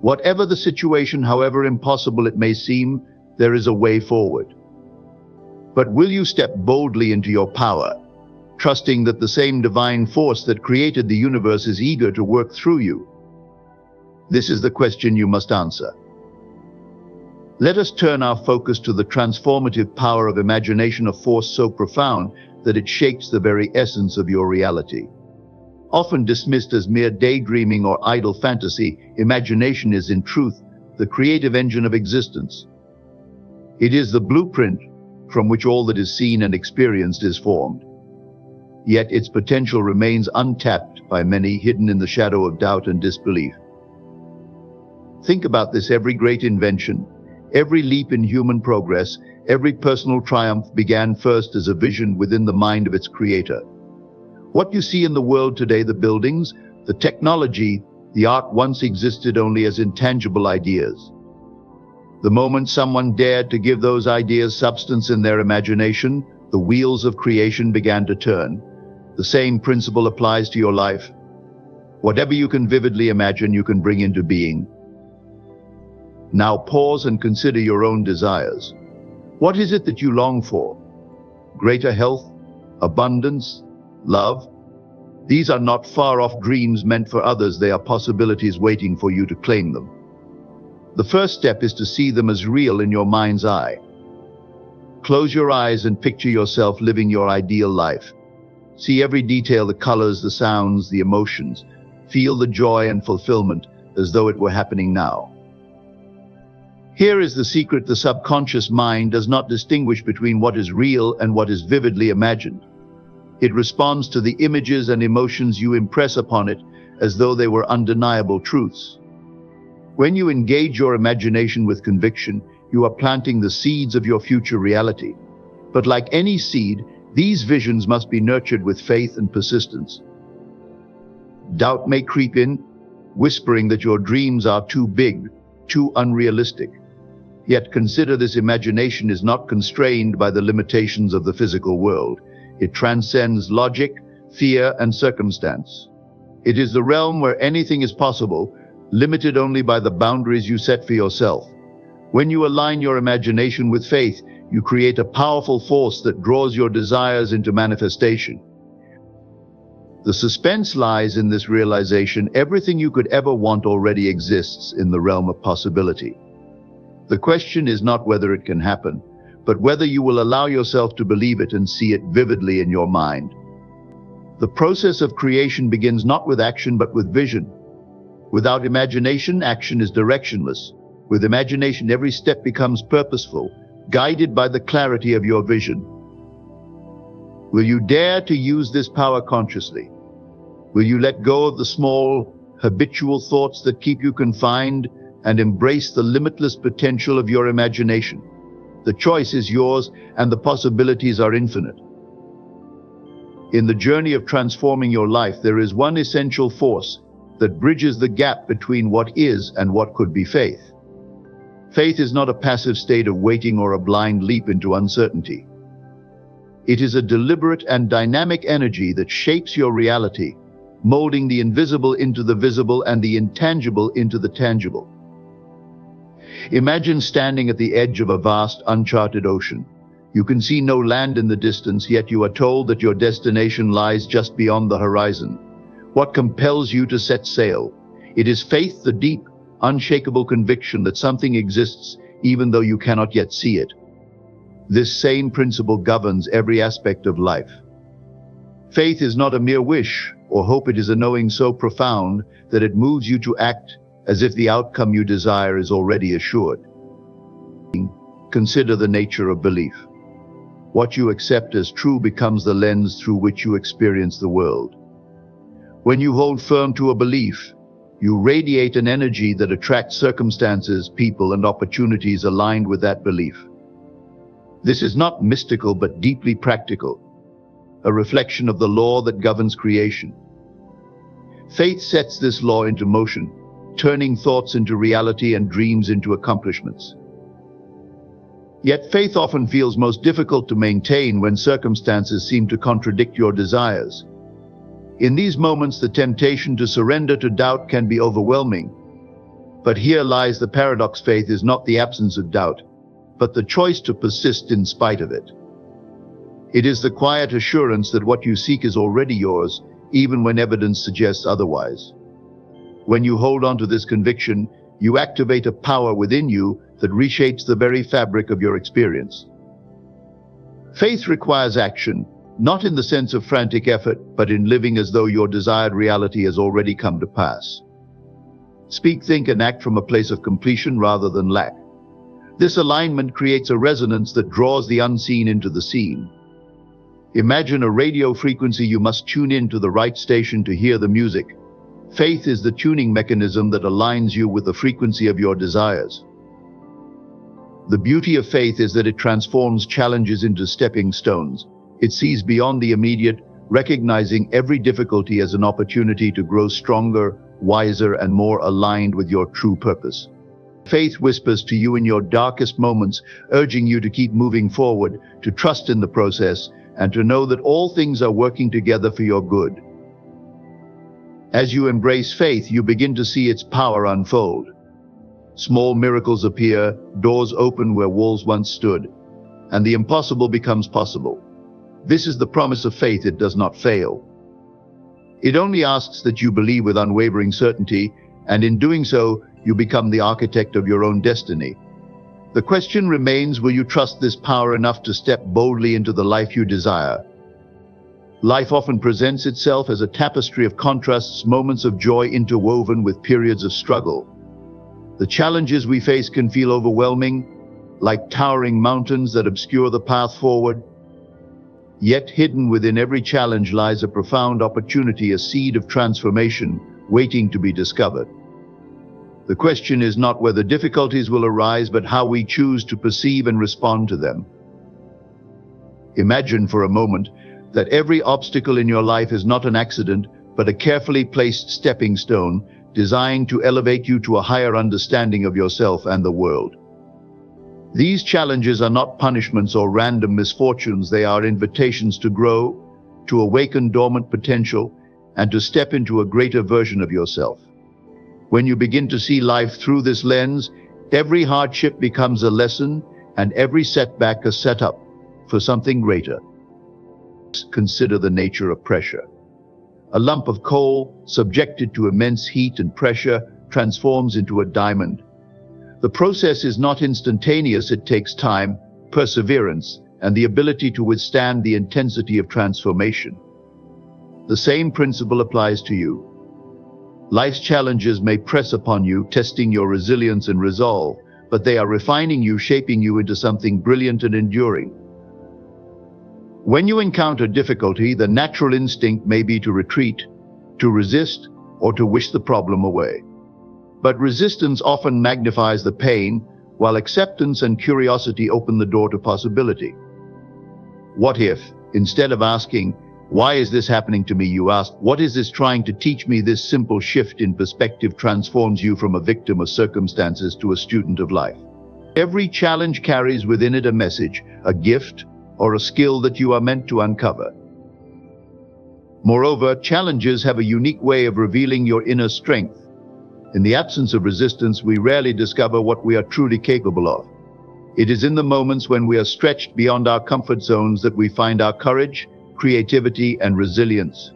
Whatever the situation, however impossible it may seem, there is a way forward. But will you step boldly into your power, trusting that the same divine force that created the universe is eager to work through you? This is the question you must answer. Let us turn our focus to the transformative power of imagination, a force so profound that it shakes the very essence of your reality. Often dismissed as mere daydreaming or idle fantasy, imagination is in truth the creative engine of existence. It is the blueprint from which all that is seen and experienced is formed. Yet its potential remains untapped by many, hidden in the shadow of doubt and disbelief. Think about this: every great invention, Every leap in human progress, every personal triumph began first as a vision within the mind of its creator. What you see in the world today, the buildings, the technology, the art, once existed only as intangible ideas. The moment someone dared to give those ideas substance in their imagination, the wheels of creation began to turn. The same principle applies to your life. Whatever you can vividly imagine, you can bring into being. Now pause and consider your own desires. What is it that you long for? Greater health, abundance, love? These are not far-off dreams meant for others. They are possibilities waiting for you to claim them. The first step is to see them as real in your mind's eye. Close your eyes and picture yourself living your ideal life. See every detail, the colors, the sounds, the emotions. Feel the joy and fulfillment as though it were happening now. Here is the secret: the subconscious mind does not distinguish between what is real and what is vividly imagined. It responds to the images and emotions you impress upon it as though they were undeniable truths. When you engage your imagination with conviction, you are planting the seeds of your future reality. But like any seed, these visions must be nurtured with faith and persistence. Doubt may creep in, whispering that your dreams are too big, too unrealistic. Yet consider this: imagination is not constrained by the limitations of the physical world. It transcends logic, fear, and circumstance. It is the realm where anything is possible, limited only by the boundaries you set for yourself. When you align your imagination with faith, you create a powerful force that draws your desires into manifestation. The suspense lies in this realization: everything you could ever want already exists in the realm of possibility. The question is not whether it can happen, but whether you will allow yourself to believe it and see it vividly in your mind. The process of creation begins not with action but with vision. Without imagination, action is directionless. With imagination, every step becomes purposeful, guided by the clarity of your vision. Will you dare to use this power consciously? Will you let go of the small, habitual thoughts that keep you confined and embrace the limitless potential of your imagination? The choice is yours, and the possibilities are infinite. In the journey of transforming your life, there is one essential force that bridges the gap between what is and what could be: faith. Faith is not a passive state of waiting or a blind leap into uncertainty. It is a deliberate and dynamic energy that shapes your reality, molding the invisible into the visible and the intangible into the tangible. Imagine standing at the edge of a vast, uncharted ocean. You can see no land in the distance, yet you are told that your destination lies just beyond the horizon. What compels you to set sail? It is faith, the deep, unshakable conviction that something exists even though you cannot yet see it. This same principle governs every aspect of life. Faith is not a mere wish or hope. It is a knowing so profound that it moves you to act as if the outcome you desire is already assured. Consider the nature of belief. What you accept as true becomes the lens through which you experience the world. When you hold firm to a belief, you radiate an energy that attracts circumstances, people, and opportunities aligned with that belief. This is not mystical but deeply practical, a reflection of the law that governs creation. Faith sets this law into motion, turning thoughts into reality and dreams into accomplishments. Yet faith often feels most difficult to maintain when circumstances seem to contradict your desires. In these moments, the temptation to surrender to doubt can be overwhelming. But here lies the paradox: faith is not the absence of doubt, but the choice to persist in spite of it. It is the quiet assurance that what you seek is already yours, even when evidence suggests otherwise. When you hold on to this conviction, you activate a power within you that reshapes the very fabric of your experience. Faith requires action, not in the sense of frantic effort, but in living as though your desired reality has already come to pass. Speak, think, and act from a place of completion rather than lack. This alignment creates a resonance that draws the unseen into the seen. Imagine a radio frequency. You must tune in to the right station to hear the music. Faith is the tuning mechanism that aligns you with the frequency of your desires. The beauty of faith is that it transforms challenges into stepping stones. It sees beyond the immediate, recognizing every difficulty as an opportunity to grow stronger, wiser, and more aligned with your true purpose. Faith whispers to you in your darkest moments, urging you to keep moving forward, to trust in the process, and to know that all things are working together for your good. As you embrace faith, you begin to see its power unfold. Small miracles appear, doors open where walls once stood, and the impossible becomes possible. This is the promise of faith. It does not fail. It only asks that you believe with unwavering certainty, and in doing so, you become the architect of your own destiny. The question remains, will you trust this power enough to step boldly into the life you desire? Life often presents itself as a tapestry of contrasts, moments of joy interwoven with periods of struggle. The challenges we face can feel overwhelming, like towering mountains that obscure the path forward. Yet hidden within every challenge lies a profound opportunity, a seed of transformation waiting to be discovered. The question is not whether difficulties will arise, but how we choose to perceive and respond to them. Imagine for a moment that every obstacle in your life is not an accident, but a carefully placed stepping stone designed to elevate you to a higher understanding of yourself and the world. These challenges are not punishments or random misfortunes. They are invitations to grow, to awaken dormant potential, and to step into a greater version of yourself. When you begin to see life through this lens, every hardship becomes a lesson, and every setback a setup for something greater. Consider the nature of pressure. A lump of coal, subjected to immense heat and pressure, transforms into a diamond. The process is not instantaneous. It takes time, perseverance, and the ability to withstand the intensity of transformation. The same principle applies to you. Life's challenges may press upon you, testing your resilience and resolve, but they are refining you, shaping you into something brilliant and enduring. When you encounter difficulty, the natural instinct may be to retreat, to resist, or to wish the problem away. But resistance often magnifies the pain, while acceptance and curiosity open the door to possibility. What if, instead of asking, "Why is this happening to me?" you ask, "What is this trying to teach me?" This simple shift in perspective transforms you from a victim of circumstances to a student of life. Every challenge carries within it a message, a gift, or a skill that you are meant to uncover. Moreover, challenges have a unique way of revealing your inner strength. In the absence of resistance, we rarely discover what we are truly capable of. It is in the moments when we are stretched beyond our comfort zones that we find our courage, creativity, and resilience.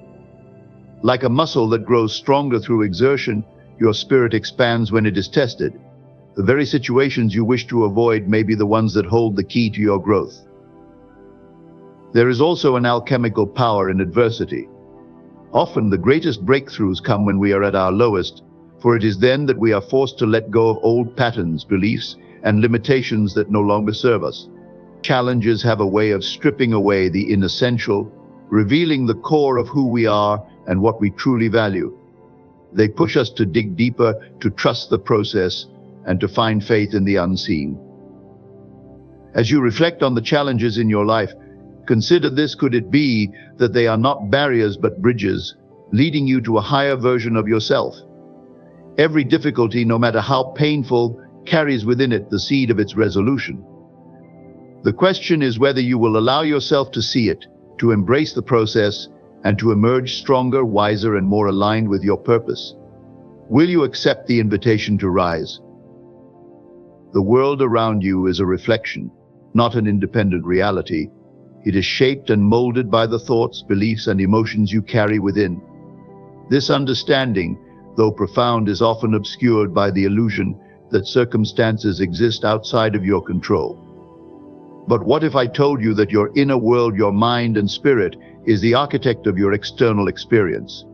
Like a muscle that grows stronger through exertion, your spirit expands when it is tested. The very situations you wish to avoid may be the ones that hold the key to your growth. There is also an alchemical power in adversity. Often the greatest breakthroughs come when we are at our lowest, for it is then that we are forced to let go of old patterns, beliefs, and limitations that no longer serve us. Challenges have a way of stripping away the inessential, revealing the core of who we are and what we truly value. They push us to dig deeper, to trust the process, and to find faith in the unseen. As you reflect on the challenges in your life, consider this: could it be that they are not barriers but bridges, leading you to a higher version of yourself? Every difficulty, no matter how painful, carries within it the seed of its resolution. The question is whether you will allow yourself to see it, to embrace the process, and to emerge stronger, wiser, and more aligned with your purpose. Will you accept the invitation to rise? The world around you is a reflection, not an independent reality. It is shaped and molded by the thoughts, beliefs, and emotions you carry within. This understanding, though profound, is often obscured by the illusion that circumstances exist outside of your control. But what if I told you that your inner world, your mind and spirit, is the architect of your external experience?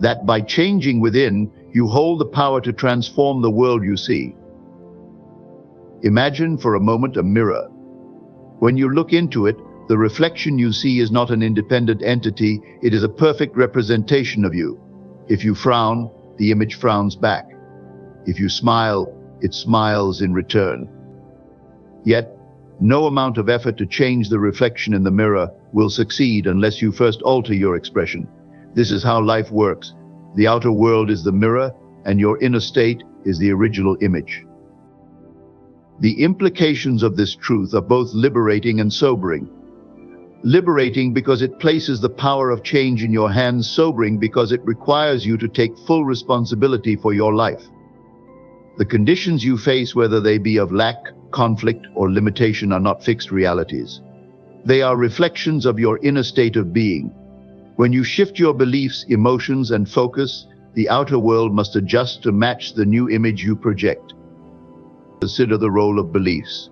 That by changing within, you hold the power to transform the world you see. Imagine for a moment a mirror. When you look into it, the reflection you see is not an independent entity, it is a perfect representation of you. If you frown, the image frowns back. If you smile, it smiles in return. Yet, no amount of effort to change the reflection in the mirror will succeed unless you first alter your expression. This is how life works. The outer world is the mirror, and your inner state is the original image. The implications of this truth are both liberating and sobering. Liberating because it places the power of change in your hands, sobering because it requires you to take full responsibility for your life. The conditions you face, whether they be of lack, conflict, or limitation, are not fixed realities. They are reflections of your inner state of being. When you shift your beliefs, emotions, and focus, the outer world must adjust to match the new image you project. Consider the role of beliefs.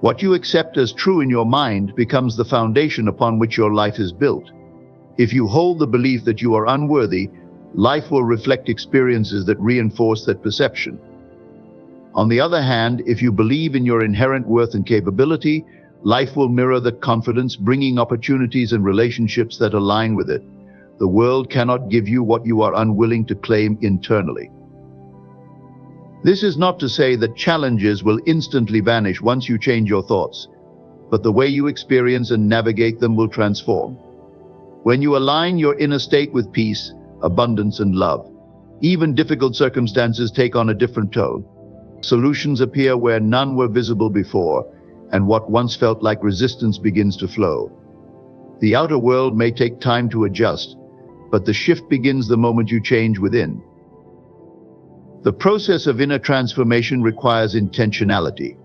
What you accept as true in your mind becomes the foundation upon which your life is built. If you hold the belief that you are unworthy, life will reflect experiences that reinforce that perception. On the other hand, if you believe in your inherent worth and capability, life will mirror that confidence, bringing opportunities and relationships that align with it. The world cannot give you what you are unwilling to claim internally. This is not to say that challenges will instantly vanish once you change your thoughts, but the way you experience and navigate them will transform. When you align your inner state with peace, abundance, and love, even difficult circumstances take on a different tone. Solutions appear where none were visible before, and what once felt like resistance begins to flow. The outer world may take time to adjust, but the shift begins the moment you change within. The process of inner transformation requires intentionality.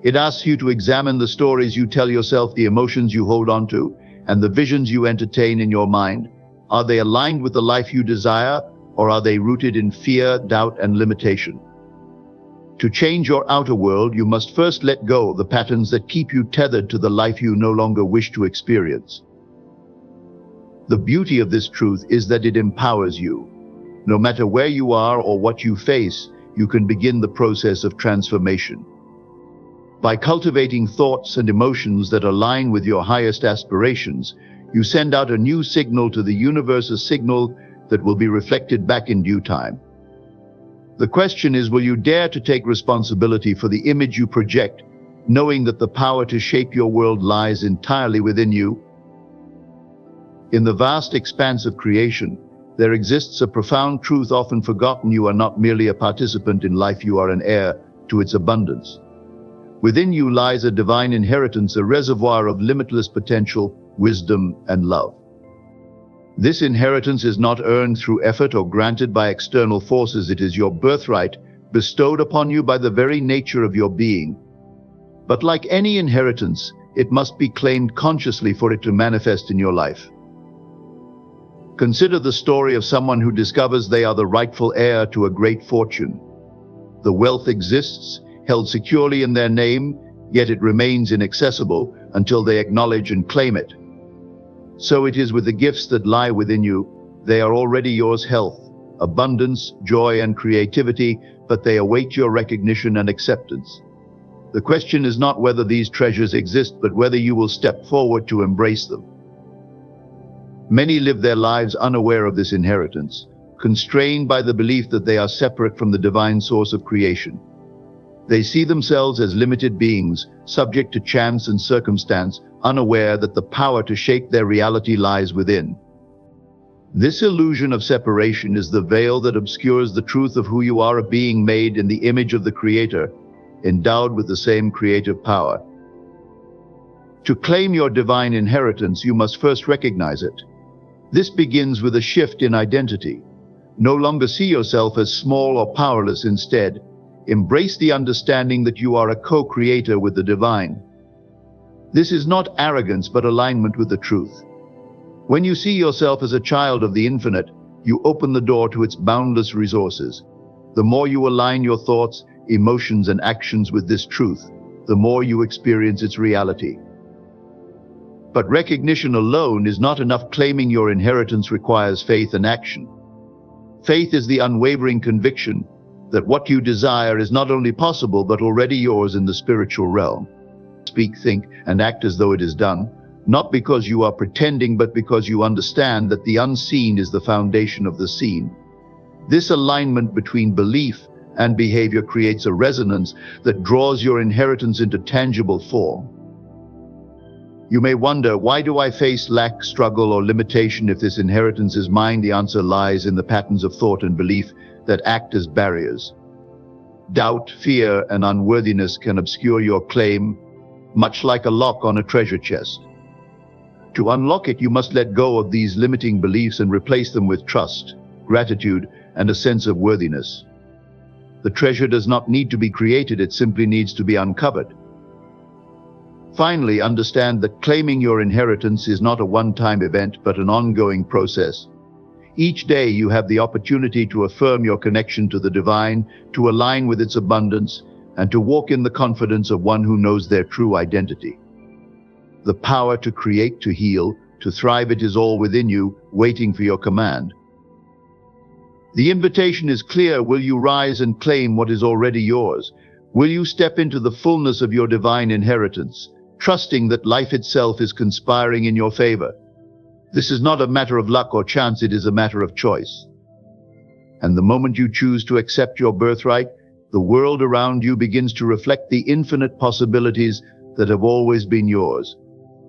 It asks you to examine the stories you tell yourself, the emotions you hold on to, and the visions you entertain in your mind. Are they aligned with the life you desire, or are they rooted in fear, doubt, and limitation? To change your outer world, you must first let go of the patterns that keep you tethered to the life you no longer wish to experience. The beauty of this truth is that it empowers you. No matter where you are or what you face, you can begin the process of transformation. By cultivating thoughts and emotions that align with your highest aspirations, you send out a new signal to the universe, a signal that will be reflected back in due time. The question is, will you dare to take responsibility for the image you project, knowing that the power to shape your world lies entirely within you? In the vast expanse of creation, there exists a profound truth often forgotten. You are not merely a participant in life, you are an heir to its abundance. Within you lies a divine inheritance, a reservoir of limitless potential, wisdom, and love. This inheritance is not earned through effort or granted by external forces. It is your birthright, bestowed upon you by the very nature of your being. But like any inheritance, it must be claimed consciously for it to manifest in your life. Consider the story of someone who discovers they are the rightful heir to a great fortune. The wealth exists, held securely in their name, yet it remains inaccessible until they acknowledge and claim it. So it is with the gifts that lie within you. They are already yours: health, abundance, joy, and creativity, but they await your recognition and acceptance. The question is not whether these treasures exist, but whether you will step forward to embrace them. Many live their lives unaware of this inheritance, constrained by the belief that they are separate from the divine source of creation. They see themselves as limited beings, subject to chance and circumstance, unaware that the power to shape their reality lies within. This illusion of separation is the veil that obscures the truth of who you are, a being made in the image of the Creator, endowed with the same creative power. To claim your divine inheritance, you must first recognize it. This begins with a shift in identity. No longer see yourself as small or powerless. Instead, embrace the understanding that you are a co-creator with the divine. This is not arrogance, but alignment with the truth. When you see yourself as a child of the infinite, you open the door to its boundless resources. The more you align your thoughts, emotions, and actions with this truth, the more you experience its reality. But recognition alone is not enough. Claiming your inheritance requires faith and action. Faith is the unwavering conviction that what you desire is not only possible, but already yours in the spiritual realm. Speak, think, and act as though it is done, not because you are pretending, but because you understand that the unseen is the foundation of the seen. This alignment between belief and behavior creates a resonance that draws your inheritance into tangible form. You may wonder, why do I face lack, struggle, or limitation if this inheritance is mine? The answer lies in the patterns of thought and belief that act as barriers. Doubt, fear, and unworthiness can obscure your claim, much like a lock on a treasure chest. To unlock it, you must let go of these limiting beliefs and replace them with trust, gratitude, and a sense of worthiness. The treasure does not need to be created, it simply needs to be uncovered. Finally, understand that claiming your inheritance is not a one-time event, but an ongoing process. Each day you have the opportunity to affirm your connection to the divine, to align with its abundance, and to walk in the confidence of one who knows their true identity. The power to create, to heal, to thrive, it is all within you, waiting for your command. The invitation is clear. Will you rise and claim what is already yours? Will you step into the fullness of your divine inheritance, trusting that life itself is conspiring in your favor? This is not a matter of luck or chance, it is a matter of choice. And the moment you choose to accept your birthright, the world around you begins to reflect the infinite possibilities that have always been yours.